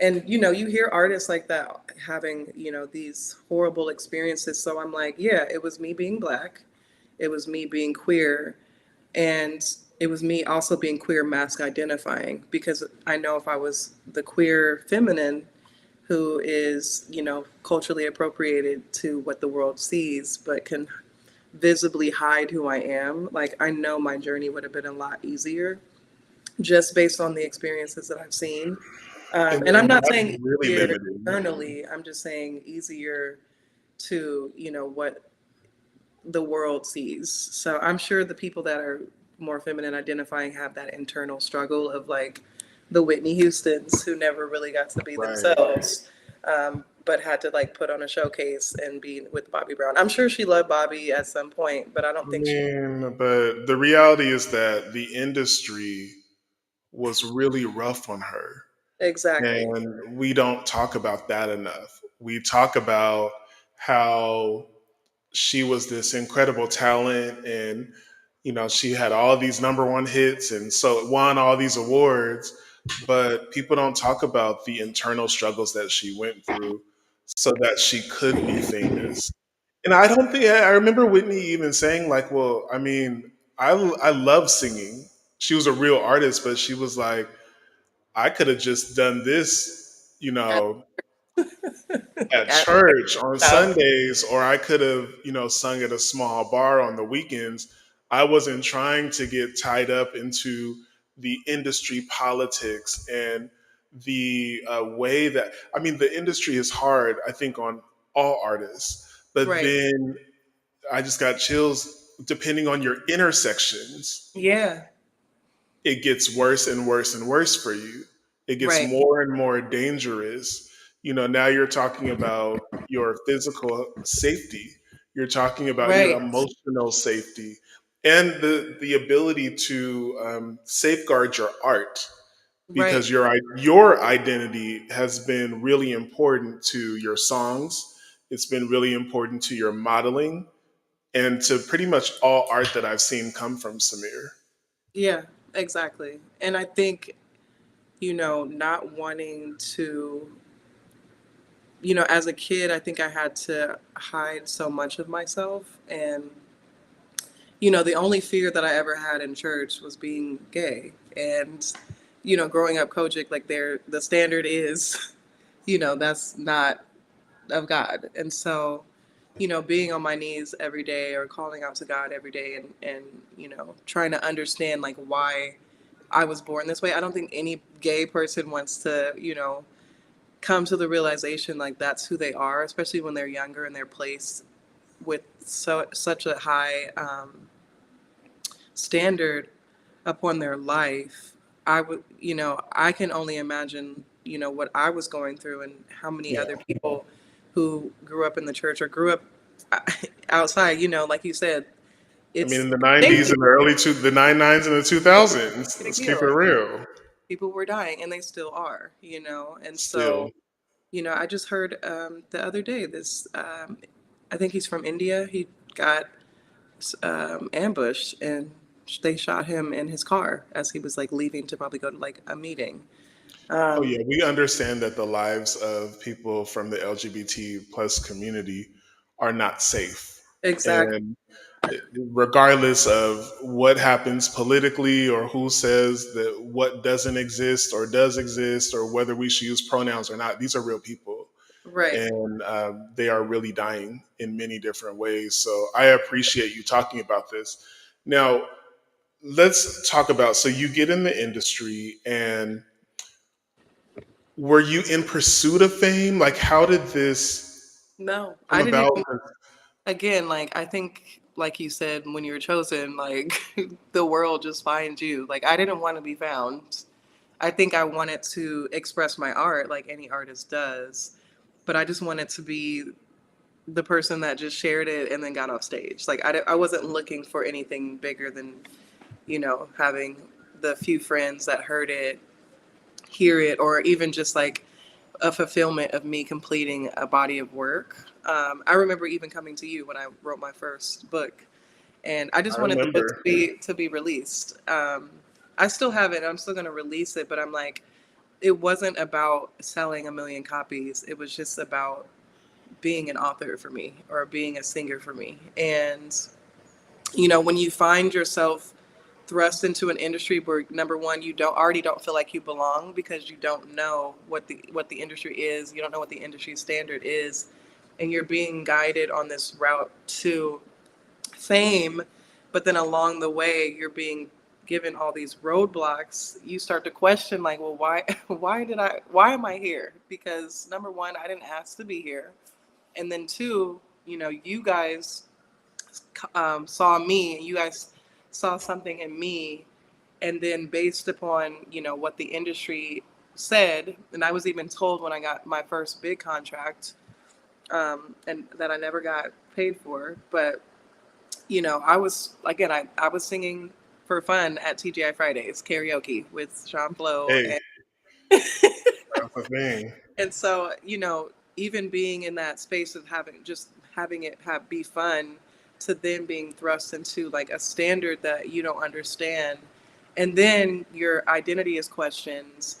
And you hear artists like that having, these horrible experiences. So I'm like, yeah, it was me being black. It was me being queer, and it was me also being queer mask identifying, because I know if I was the queer feminine who is, culturally appropriated to what the world sees, but can visibly hide who I am, like I know my journey would have been a lot easier just based on the experiences that I've seen. And I'm And not that's saying really easier limiting. externally, I'm just saying easier to, what the world sees. So I'm sure the people that are more feminine identifying have that internal struggle of like the Whitney Houstons who never really got to be Right. themselves, but had to like put on a showcase and be with Bobby Brown. I'm sure she loved Bobby at some point, but I I don't think she mean, but the reality is that the industry was really rough on her. exactly. And we don't talk about that enough. We talk about how she was this incredible talent and she had all these number one hits and so won all these awards, but people don't talk about the internal struggles that she went through so that she could be famous. And I don't think I remember Whitney even saying like, well, I mean, I love singing. She was a real artist, but she was like, I could have just done this, At, at at church on South. Sundays, or I could have, sung at a small bar on the weekends. I wasn't trying to get tied up into the industry politics and the way that, I mean, the industry is hard, I think, on all artists. But Right. then I just got chills depending on your intersections. Yeah. It gets worse and worse and worse for you. It gets Right. more and more dangerous. Now you're talking about your physical safety. You're talking about your Right. emotional safety and the ability to safeguard your art Right. because your identity has been really important to your songs. It's been really important to your modeling and to pretty much all art that I've seen come from Samir. Yeah, exactly. And I think, not wanting to, as a kid, I think I had to hide so much of myself. And, the only fear that I ever had in church was being gay. And, growing up Kojic, like the standard is, that's not of God. And so, being on my knees every day or calling out to God every day and, trying to understand like why I was born this way. I don't think any gay person wants to, come to the realization like that's who they are, especially when they're younger and they're placed with such a high standard upon their life. I can only imagine, what I was going through and how many Yeah. other people who grew up in the church or grew up outside, like you said, I mean, it's in the '90s dangerous. and the the '99s and the 2000s. Getting Let's keep it killed. real. People were dying and they still are, and Still, so, I just heard the other day this, I think he's from India. He got ambushed and they shot him in his car as he was like leaving to probably go to like a meeting. oh Um, yeah, we understand that the lives of people from the LGBT plus community are not safe, exactly. and regardless of what happens politically or who says that what doesn't exist or does exist or whether we should use pronouns or not, these are real people. Right. And they are really dying in many different ways. So I appreciate you talking about this. Now, let's talk about so you get in the industry and were you in pursuit of fame? Like, how did this No, come I didn't about? even, again, like, I think, like you said, when you're chosen, like, the world just finds you. Like, I didn't want to be found. I think I wanted to express my art like any artist does, but I just wanted to be the person that just shared it and then got off stage. Like, I wasn't looking for anything bigger than, having the few friends that heard it, hear it, or even just like a fulfillment of me completing a body of work. I remember even coming to you when I wrote my first book, and I I just wanted the book to remember. be released. I still have it. I'm still going to release it, but I'm like, it wasn't about selling a million copies. It was just about being an author for me or being a singer for me. And When you find yourself thrust into an industry where number one, you don't feel like you belong because you don't know what the industry is, you don't know what the industry standard is, and you're being guided on this route to fame, but then along the way you're being given all these roadblocks. You start to question, like, well, why why am I here? Because number one, I didn't ask to be here, and then two, you guys saw me, and you guys saw something in me, and then based upon what the industry said, and I was even told when I got my first big contract, and that I never got paid for, but I was, again, I was singing for fun at TGI Fridays karaoke with Sean Flo, Hey, and that's the thing. and so even being in that space of having it have be fun, to then being thrust into like a standard that you don't understand, and then your identity is questioned.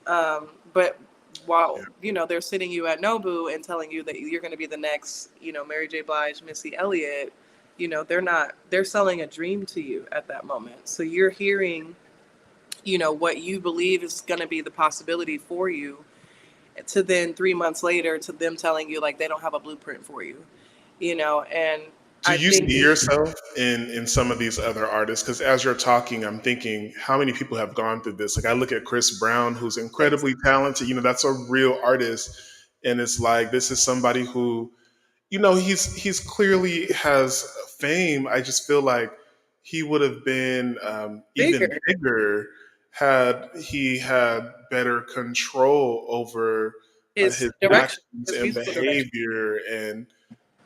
But Yeah. while they're sitting you at Nobu and telling you that you're going to be the next Mary J. Blige, Missy Elliott, they're selling a dream to you at that moment. So you're hearing what you believe is going to be the possibility for you, to then 3 months later to them telling you like they don't have a blueprint for you, and Do I you think see yourself in some of these other artists? Because as you're talking, I'm thinking how many people have gone through this. Like I look at Chris Brown, who's thanks. incredibly talented. That's a real artist, and it's like this is somebody who he's clearly has fame. I just feel like he would have been even Bigger bigger had he had better control over his his direction, actions his and musical direction. behavior, and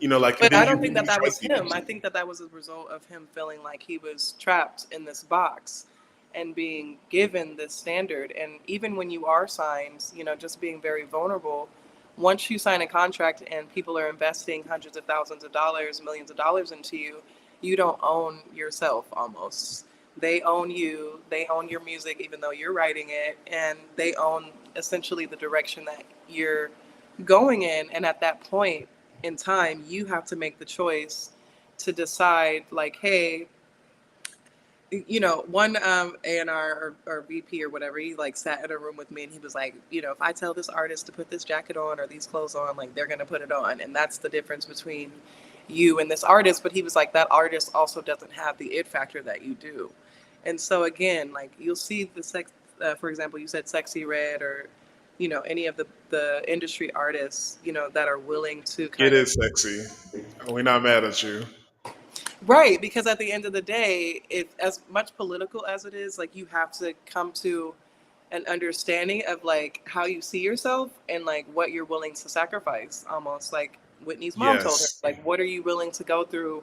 like But then I you don't think that really that try to was get him. used I to it. think that that was a result of him feeling like he was trapped in this box and being given this standard. And even when you are signed, just being very vulnerable, once you sign a contract and people are investing hundreds of thousands of dollars, millions of dollars into you, you don't own yourself almost. They own you, they own your music, even though you're writing it, and they own essentially the direction that you're going in. And at that point in time, you have to make the choice to decide, like, hey, one A&R or VP or whatever, he like sat in a room with me and he was like, if I tell this artist to put this jacket on or these clothes on, like they're gonna put it on, and that's the difference between you and this artist. But he was like, that artist also doesn't have the it factor that you do. And so again, like you'll see the sex, for example, you said Sexy Red, or any of the industry artists, that are willing to It kind of. is sexy. We're not mad at you. Right, because at the end of the day, as much political as it is, like you have to come to an understanding of like how you see yourself and like what you're willing to sacrifice. Almost like Whitney's mom told her, Yes. like, what are you willing to go through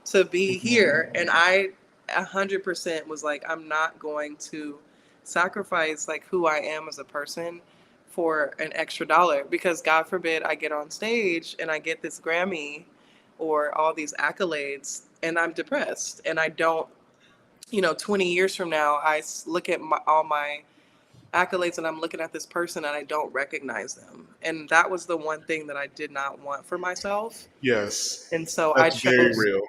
to be here? And I 100% was like, I'm not going to sacrifice like who I am as a person for an extra dollar, because God forbid I get on stage and I get this Grammy or all these accolades and I'm depressed and I don't, 20 years from now, look at all my accolades and I'm looking at this person and I don't recognize them. And that was the one thing that I did not want for myself. Yes. And so I That's very chose, real.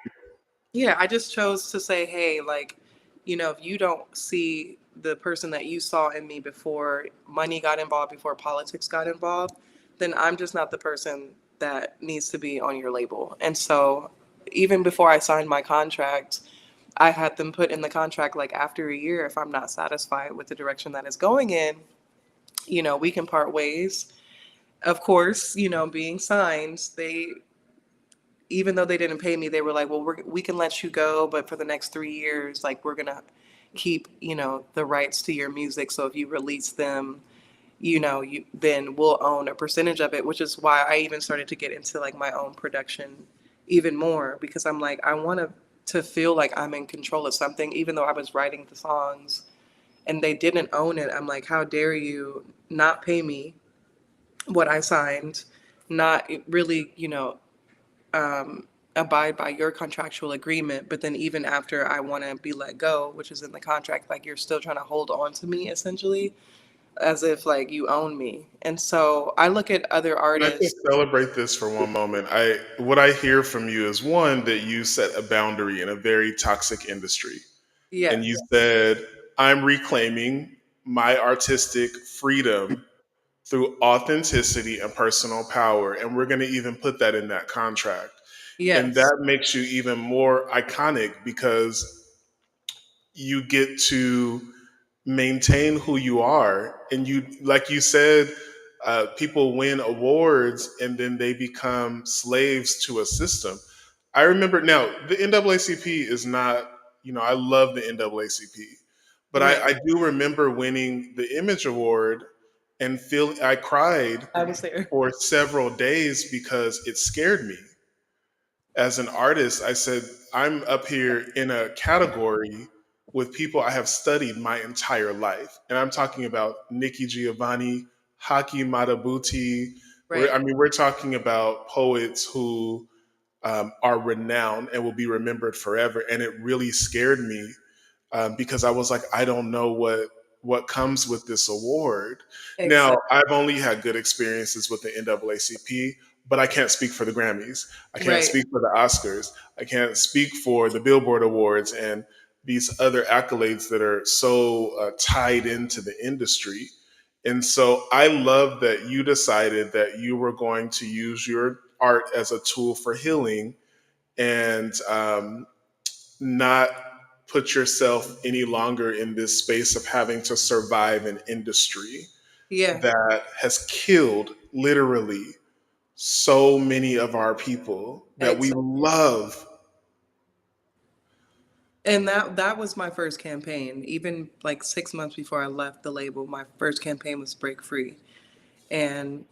yeah, I just chose to say, hey, like, if you don't see the person that you saw in me before money got involved, before politics got involved, then I'm just not the person that needs to be on your label. And so even before I signed my contract, I had them put in the contract, like, after a year, if I'm not satisfied with the direction that it's going in, we can part ways. Of course, being signed, even though they didn't pay me, they were like, well, we can let you go, but for the next 3 years, like, we're going to keep, the rights to your music. So if you release them, then we'll own a percentage of it, which is why I even started to get into like my own production even more, because I'm like, I want to feel like I'm in control of something, even though I was writing the songs and they didn't own it. I'm like, how dare you not pay me what I signed, not really, um, abide by your contractual agreement. But then even after I want to be let go, which is in the contract, like you're still trying to hold on to me essentially. as if like you own me. And so I look at other And I can artists. celebrate this for one moment. What I hear from you is one that you set a boundary in a very toxic industry. And you Yes, said, I'm reclaiming my artistic freedom through authenticity and personal power. And we're going to even put that in that contract. And yes, that makes you even more iconic because you get to maintain who you are. And you, like you said, people win awards and then they become slaves to a system. I remember now the NAACP is not, I love the NAACP, but right. I do remember winning the Image Award and feel I cried I was there. for several days because it scared me. As an artist, I said, I'm up here in a category with people I have studied my entire life. And I'm talking about Nikki Giovanni, Haki Matabuti. Right. We're talking about poets who are renowned and will be remembered forever. And it really scared me because I was like, I don't know what comes with this award. Now, Exactly. I've only had good experiences with the NAACP, but I can't speak for the Grammys. I can't Right. speak for the Oscars. I can't speak for the Billboard Awards and these other accolades that are so tied into the industry. And so I love that you decided that you were going to use your art as a tool for healing and not put yourself any longer in this space of having to survive an industry Yeah. that has killed literally so many of our people that we Exactly. love. And that was my first campaign. Even like 6 months before I left the label, my first campaign was Break Free. And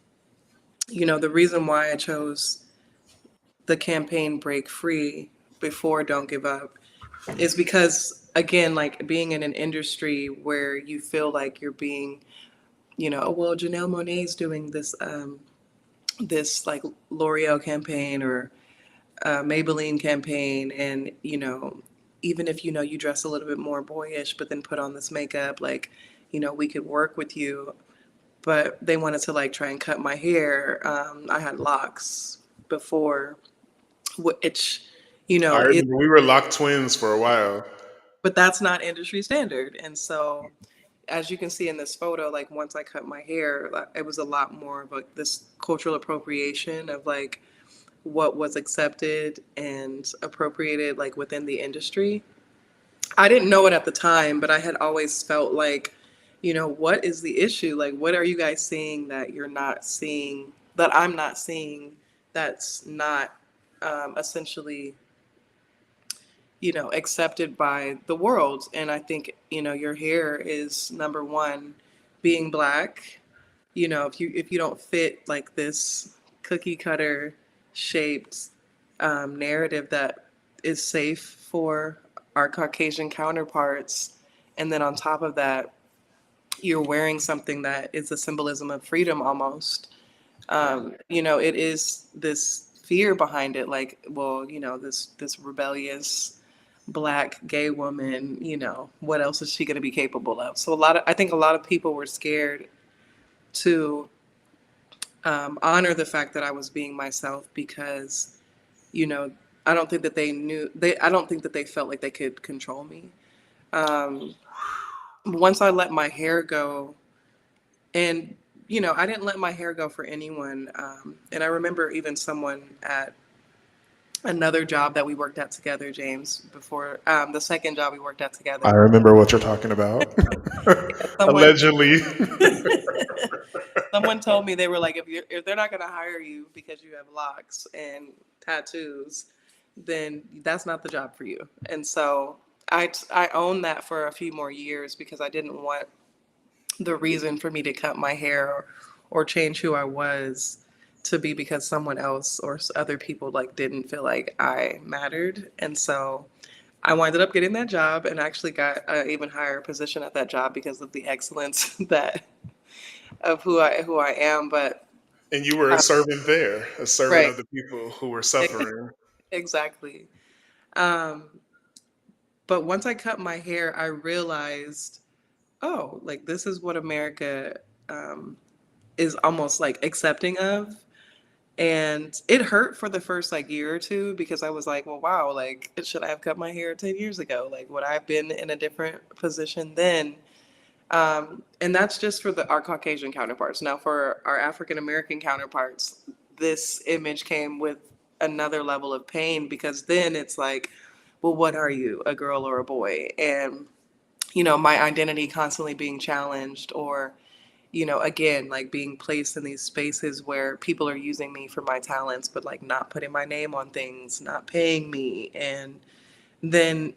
the reason why I chose the campaign Break Free before Don't Give Up is because, again, like being in an industry where you feel like you're being, oh, well, Janelle Monae's doing this like L'Oreal campaign or Maybelline campaign, and even if you dress a little bit more boyish, but then put on this makeup, like we could work with you. But they wanted to like try and cut my hair. I had locks before, which I it, remember we were locked twins for a while. but that's not industry standard. And so, as you can see in this photo, like once I cut my hair, like, it was a lot more of like this cultural appropriation of like what was accepted and appropriated like within the industry. I didn't know it at the time, but I had always felt like, what is the issue? Like, what are you guys seeing that you're not seeing, that I'm not seeing, that's not essentially, accepted by the world? And I think, your hair is number one, being black. If you don't fit like this cookie cutter shaped narrative that is safe for our Caucasian counterparts, and then on top of that, you're wearing something that is a symbolism of freedom almost. It is this fear behind it, like, well, this rebellious black gay woman, what else is she going to be capable of? So I think a lot of people were scared to honor the fact that I was being myself because, you know, I don't think that they knew they. I don't think that they felt like they could control me. Um, Once I let my hair go, and I didn't let my hair go for anyone. And I remember even someone at another job that we worked at together, James, before the second job we worked at I together. remember what you're talking about. Someone Allegedly. someone told me, they were like, if they're not going to hire you because you have locks and tattoos, then that's not the job for you. And so I owned that for a few more years because I didn't want the reason for me to cut my hair or change who I was to be because someone else or other people like didn't feel like I mattered. And so I winded up getting that job and actually got an even higher position at that job because of the excellence that of who I am. But And you were a uh, servant there, a servant right, of the people who were suffering. exactly. Um, but once I cut my hair, I realized oh, like this is what America um, is almost like accepting of. And it hurt for the first like year or two because I was like, well, wow, like should I have cut my hair 10 years ago? Like would I have been in a different position then? And that's just for our Caucasian counterparts. Now, for our African American counterparts, this image came with another level of pain because then it's like, well, what are you, a girl or a boy? And, my identity constantly being challenged or, again, like being placed in these spaces where people are using me for my talents, but like not putting my name on things, not paying me. And then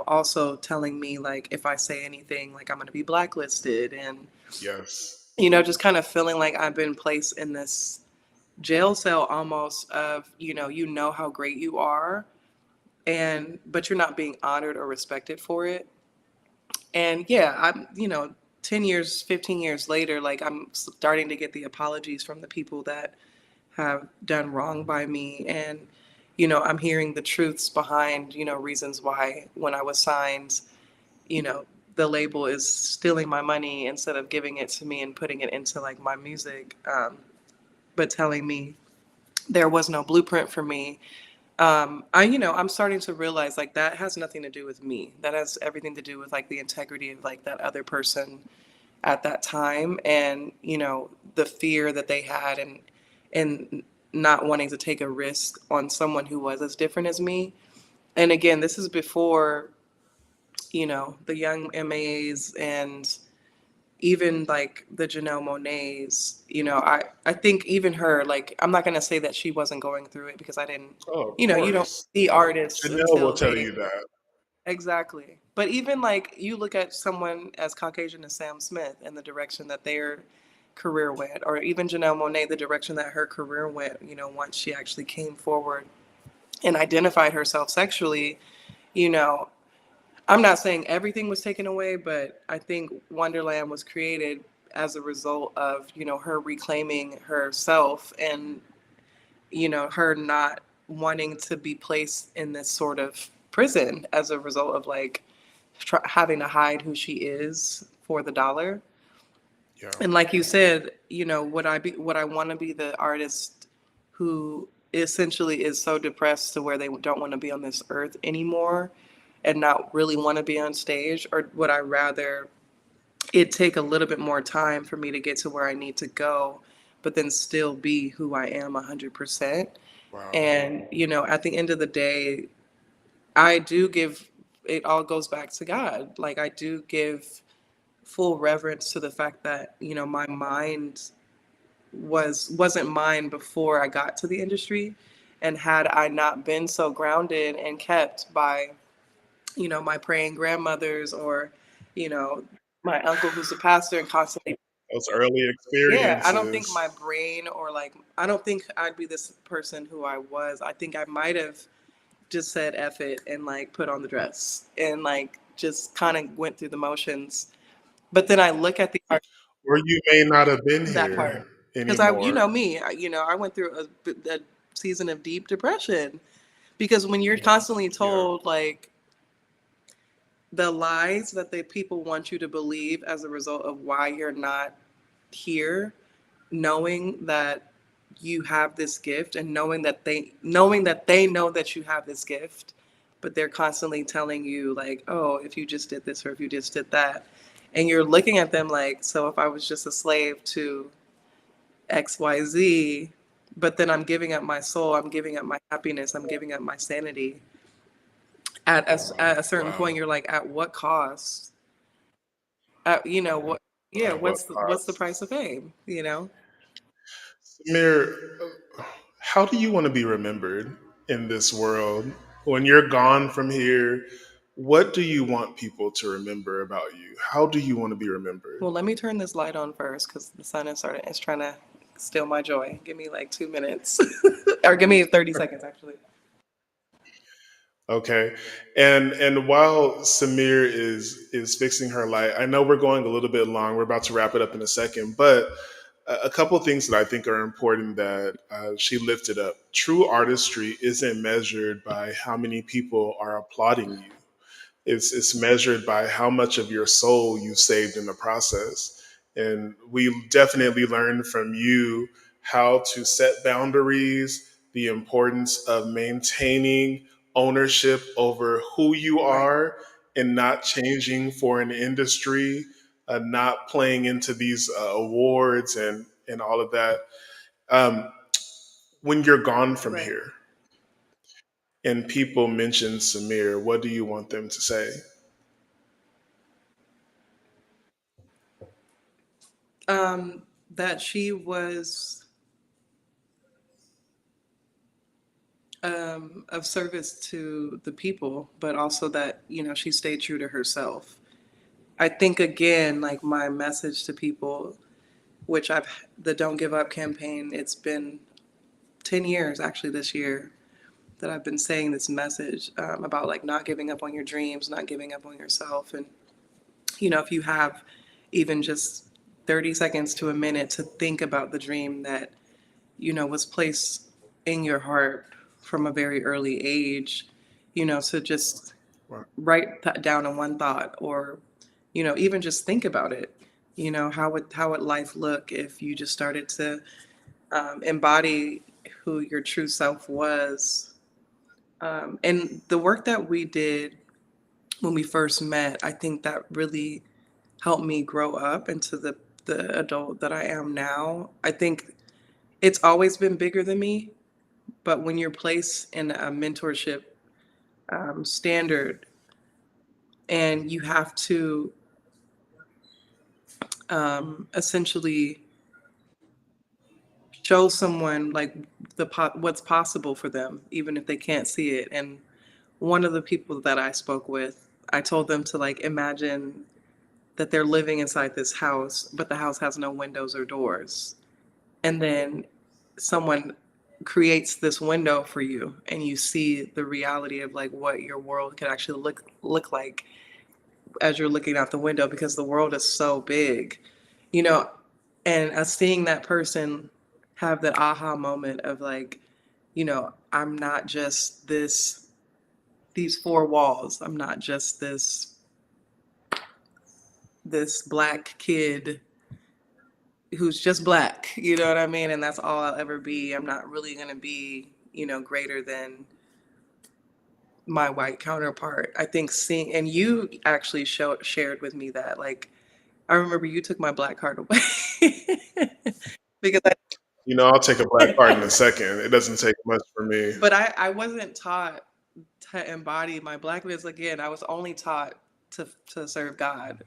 also telling me like if I say anything like I'm going to be blacklisted and Yes. just kind of feeling like I've been placed in this jail cell almost of how great you are and but you're not being honored or respected for it. And yeah, I'm 10 years 15 years later, like I'm starting to get the apologies from the people that have done wrong by me. And I'm hearing the truths behind reasons why when I was signed, you know, the label is stealing my money instead of giving it to me and putting it into like my music, but telling me there was no blueprint for me. I'm starting to realize like that has nothing to do with me. That has everything to do with like the integrity of like that other person at that time, and the fear that they had, and not wanting to take a risk on someone who was as different as me. And again, this is before the young MAs and even like the Janelle Monets. I think even her, like I'm not gonna say that she wasn't going through it because I didn't. Oh, of You don't course. see artists Janelle will until tell they you that. exactly. But even like you look at someone as Caucasian as Sam Smith and the direction that their career went, or even Janelle Monáe, the direction that her career went, once she actually came forward and identified herself sexually, you know, I'm not saying everything was taken away, but I think Wonderland was created as a result of, her reclaiming herself and, her not wanting to be placed in this sort of prison as a result of like having to hide who she is for the dollar. Yeah. And like you said, would I want to be the artist who essentially is so depressed to where they don't want to be on this earth anymore and not really want to be on stage? Or would I rather it take a little bit more time for me to get to where I need to go, but then still be who I am 100%? Wow. And, at the end of the day, I do give it all goes back to God. Like I do give full reverence to the fact that my mind wasn't mine before I got to the industry, and had I not been so grounded and kept by my praying grandmothers or you know my uncle who's a pastor and constantly Those early yeah, I don't think experiences. my brain or like I don't think I'd be this person who I was. I think I might have just said F it and like put on the dress and like just kind of went through the motions. But then I look at the art, Or you may not have been that here part, because anymore. me, I went through a season of deep depression because when you're constantly Yeah. told like the lies that the people want you to believe as a result of why you're not here, knowing that you have this gift and knowing that they know that you have this gift, but they're constantly telling you like, oh, if you just did this or if you just did that, and you're looking at them like, so if I was just a slave to XYZ, but then I'm giving up my soul, I'm giving up my happiness, I'm giving up my sanity. At a certain Wow. point, you're like, at what cost? What? Yeah, At what what's the cost? price of fame? Samir, how do you want to be remembered in this world? When you're gone from here, what do you want people to remember about you? How do you want to be remembered? Well, let me turn this light on first because the sun is trying to steal my joy. Give me like 2 minutes, or give me 30 seconds actually. Okay. And while Samir is fixing her light, I know we're going a little bit long. We're about to wrap it up in a second, but a couple of things that I think are important that she lifted up. True artistry isn't measured by how many people are applauding you. It's measured by how much of your soul you saved in the process. And we definitely learned from you how to set boundaries, the importance of maintaining ownership over who you Right. are and not changing for an industry, not playing into these awards and all of that. Um, when you're gone from Right. here and people mention Samir, what do you want them to say? That she was of service to the people, but also that, she stayed true to herself. I think, again, like my message to people, which the Don't Give Up campaign, it's been 10 years actually this year that I've been saying this message about like not giving up on your dreams, not giving up on yourself. And, if you have even just 30 seconds to a minute to think about the dream that, was placed in your heart from a very early age, to just Right. write that down in one thought, or, even just think about it. How would life look if you just started to embody who your true self was? And the work that we did when we first met, I think that really helped me grow up into the adult that I am now. I think it's always been bigger than me, but when you're placed in a mentorship standard, and you have to essentially show someone like what's possible for them, even if they can't see it. And one of the people that I spoke with, I told them to like imagine that they're living inside this house, but the house has no windows or doors. And then someone creates this window for you, and you see the reality of like what your world could actually look like as you're looking out the window, because the world is so big, you know. And seeing that person have that aha moment of like, I'm not just these four walls. I'm not just this black kid who's just black, you know what I mean? And that's all I'll ever be. I'm not really going to be, greater than my white counterpart. I think seeing, and you actually shared with me that, like, I remember you took my black card away because I'll take a black card in a second. It doesn't take much for me. but I wasn't taught to embody my blackness. Again, I was only taught to serve God.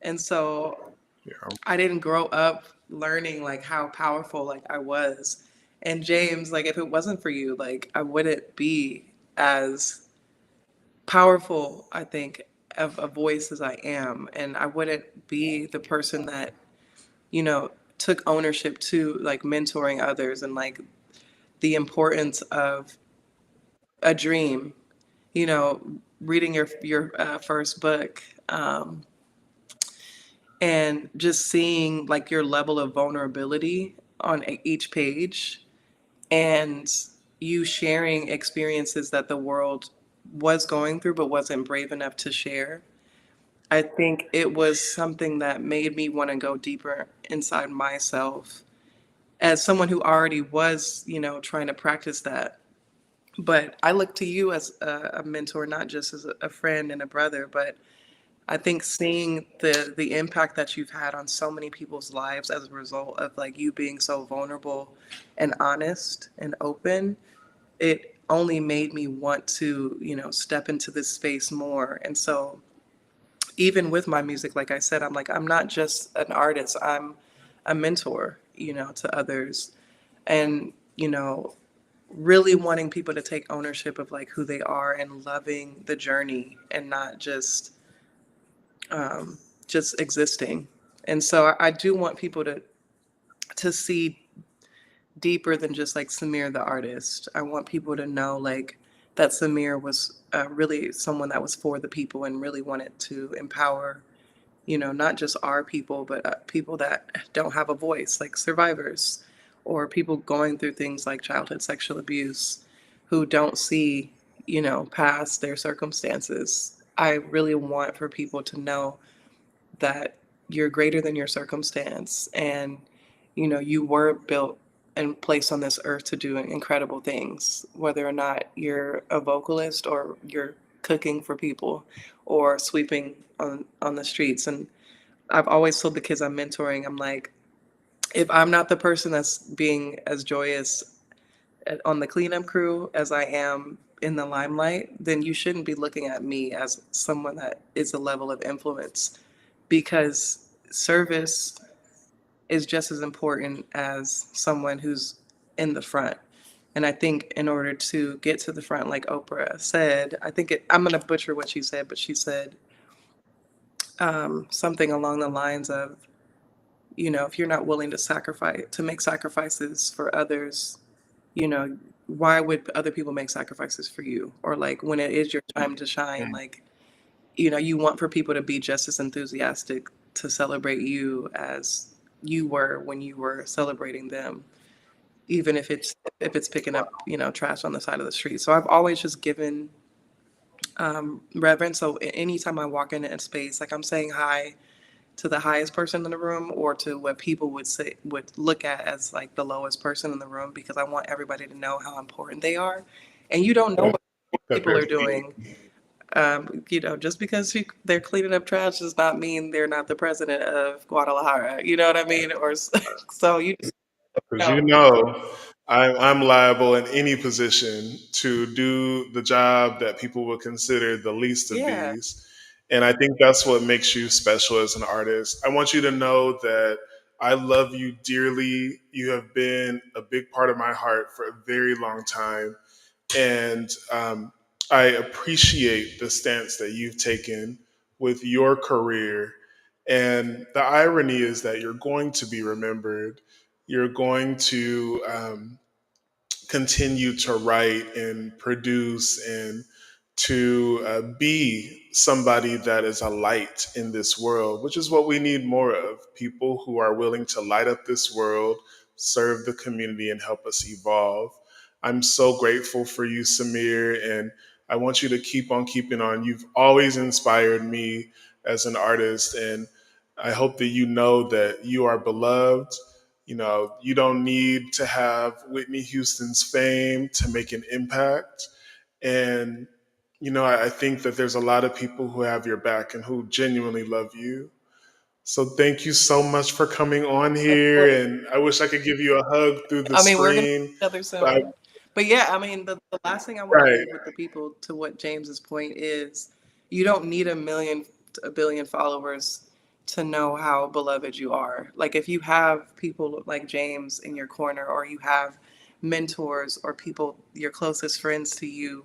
And so Yeah. I didn't grow up learning like how powerful like I was. And James, like if it wasn't for you, like I wouldn't be as powerful, I think, of a voice as I am. And I wouldn't be the person that, you know, took ownership to like mentoring others, and like the importance of a dream, you know, reading your first book, and just seeing like your level of vulnerability on each page, and you sharing experiences that the world was going through but wasn't brave enough to share. I think it was something that made me want to go deeper inside myself as someone who already was, trying to practice that. But I look to you as a mentor, not just as a friend and a brother, but I think seeing the impact that you've had on so many people's lives as a result of like you being so vulnerable and honest and open, it only made me want to, step into this space more. And so even with my music, like I said, I'm like, I'm not just an artist, I'm a mentor, to others. And, really wanting people to take ownership of like who they are and loving the journey, and not just existing. And so I do want people to see deeper than just like Samir the artist. I want people to know like that Samir was really someone that was for the people and really wanted to empower, not just our people, but people that don't have a voice, like survivors, or people going through things like childhood sexual abuse, who don't see, past their circumstances. I really want for people to know that you're greater than your circumstance, and you were built and placed on this earth to do incredible things, whether or not you're a vocalist or you're cooking for people or sweeping on the streets. And I've always told the kids I'm mentoring, I'm like, if I'm not the person that's being as joyous on the cleanup crew as I am in the limelight, then you shouldn't be looking at me as someone that is a level of influence, because service is just as important as someone who's in the front. And I think in order to get to the front, like Oprah said, I'm going to butcher what she said, but she said something along the lines of, if you're not willing to make sacrifices for others, you know, why would other people make sacrifices for you? Or like when it is your time to shine, like, you want for people to be just as enthusiastic to celebrate you as you were when you were celebrating them, even if it's picking up, trash on the side of the street. So I've always just given reverence. So anytime I walk into a space, like I'm saying hi to the highest person in the room or to what people would look at as like the lowest person in the room, because I want everybody to know how important they are. And you don't know that, what that people they're are doing. Just because they're cleaning up trash does not mean they're not the president of Guadalajara. You know what I mean? Or so you just because know. I'm liable in any position to do the job that people would consider the least of Yeah. these. And I think that's what makes you special as an artist. I want you to know that I love you dearly. You have been a big part of my heart for a very long time. And I appreciate the stance that you've taken with your career. And the irony is that you're going to be remembered. You're going to continue to write and produce and to be somebody that is a light in this world, which is what we need more of, people who are willing to light up this world, serve the community, and help us evolve. I'm so grateful for you, Samir, and I want you to keep on keeping on. You've always inspired me as an artist, and I hope that you know that you are beloved. You don't need to have Whitney Houston's fame to make an impact. And, I think that there's a lot of people who have your back and who genuinely love you. So thank you so much for coming on Of course. here. And I wish I could give you a hug through the I mean, we're gonna screen. see each other But soon. But yeah, I mean, the last thing I want to right. leave with the people, to what James's point is, you don't need a billion followers to know how beloved you are. Like if you have people like James in your corner, or you have mentors or people, your closest friends to you,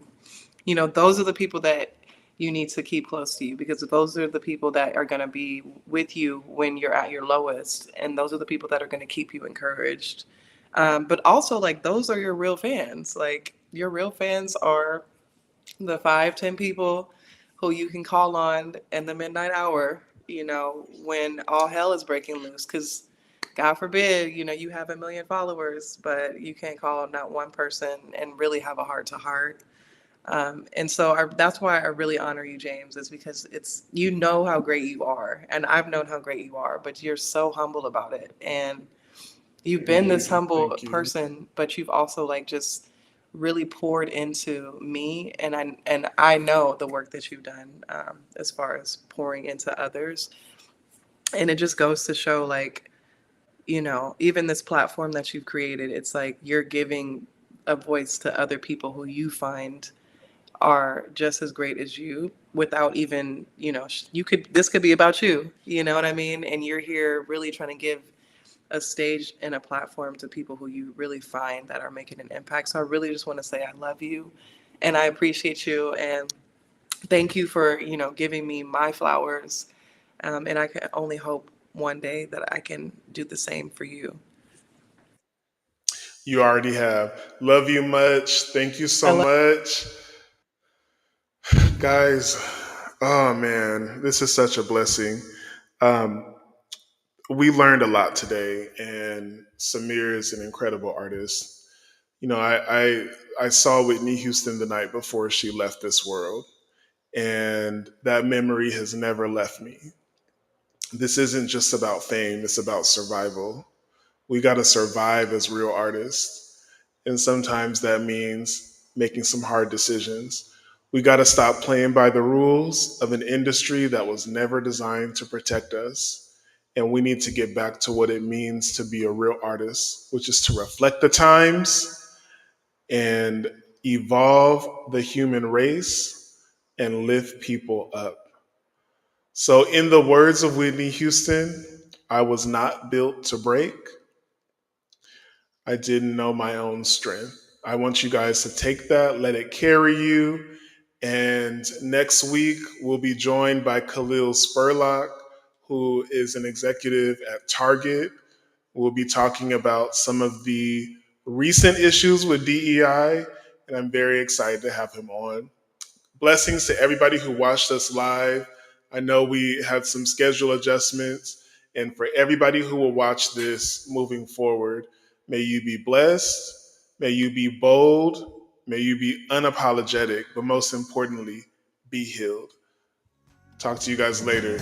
those are the people that you need to keep close to you, because those are the people that are going to be with you when you're at your lowest. And those are the people that are going to keep you encouraged. But also, like, those are your real fans. Like, your real fans are the 5, 10 people who you can call on in the midnight hour, when all hell is breaking loose. Because God forbid, you have a million followers, but you can't call not one person and really have a heart to heart. And so that's why I really honor you, James, is because how great you are, and I've known how great you are, but you're so humble about it, and you've been this humble Thank you. person, but you've also like just really poured into me, and I know the work that you've done, as far as pouring into others, and it just goes to show, like, even this platform that you've created, it's like you're giving a voice to other people who you find are just as great as you, without even, this could be about you, you know what I mean? And you're here really trying to give a stage and a platform to people who you really find that are making an impact. So I really just want to say I love you and I appreciate you, and thank you for, giving me my flowers. And I can only hope one day that I can do the same for you. You already have. Love you much. Thank you I so love much. Guys, oh man, this is such a blessing. Um, we learned a lot today, and Samir is an incredible artist. I saw Whitney Houston the night before she left this world, and that memory has never left me. This isn't just about fame, it's about survival. We got to survive as real artists. And sometimes that means making some hard decisions. We got to stop playing by the rules of an industry that was never designed to protect us. And we need to get back to what it means to be a real artist, which is to reflect the times and evolve the human race and lift people up. So, in the words of Whitney Houston, I was not built to break. I didn't know my own strength. I want you guys to take that, let it carry you. And next week, we'll be joined by Khalil Spurlock, who is an executive at Target. We'll be talking about some of the recent issues with DEI, and I'm very excited to have him on. Blessings to everybody who watched us live. I know we had some schedule adjustments, and for everybody who will watch this moving forward, may you be blessed, may you be bold, may you be unapologetic, but most importantly, be healed. Talk to you guys later.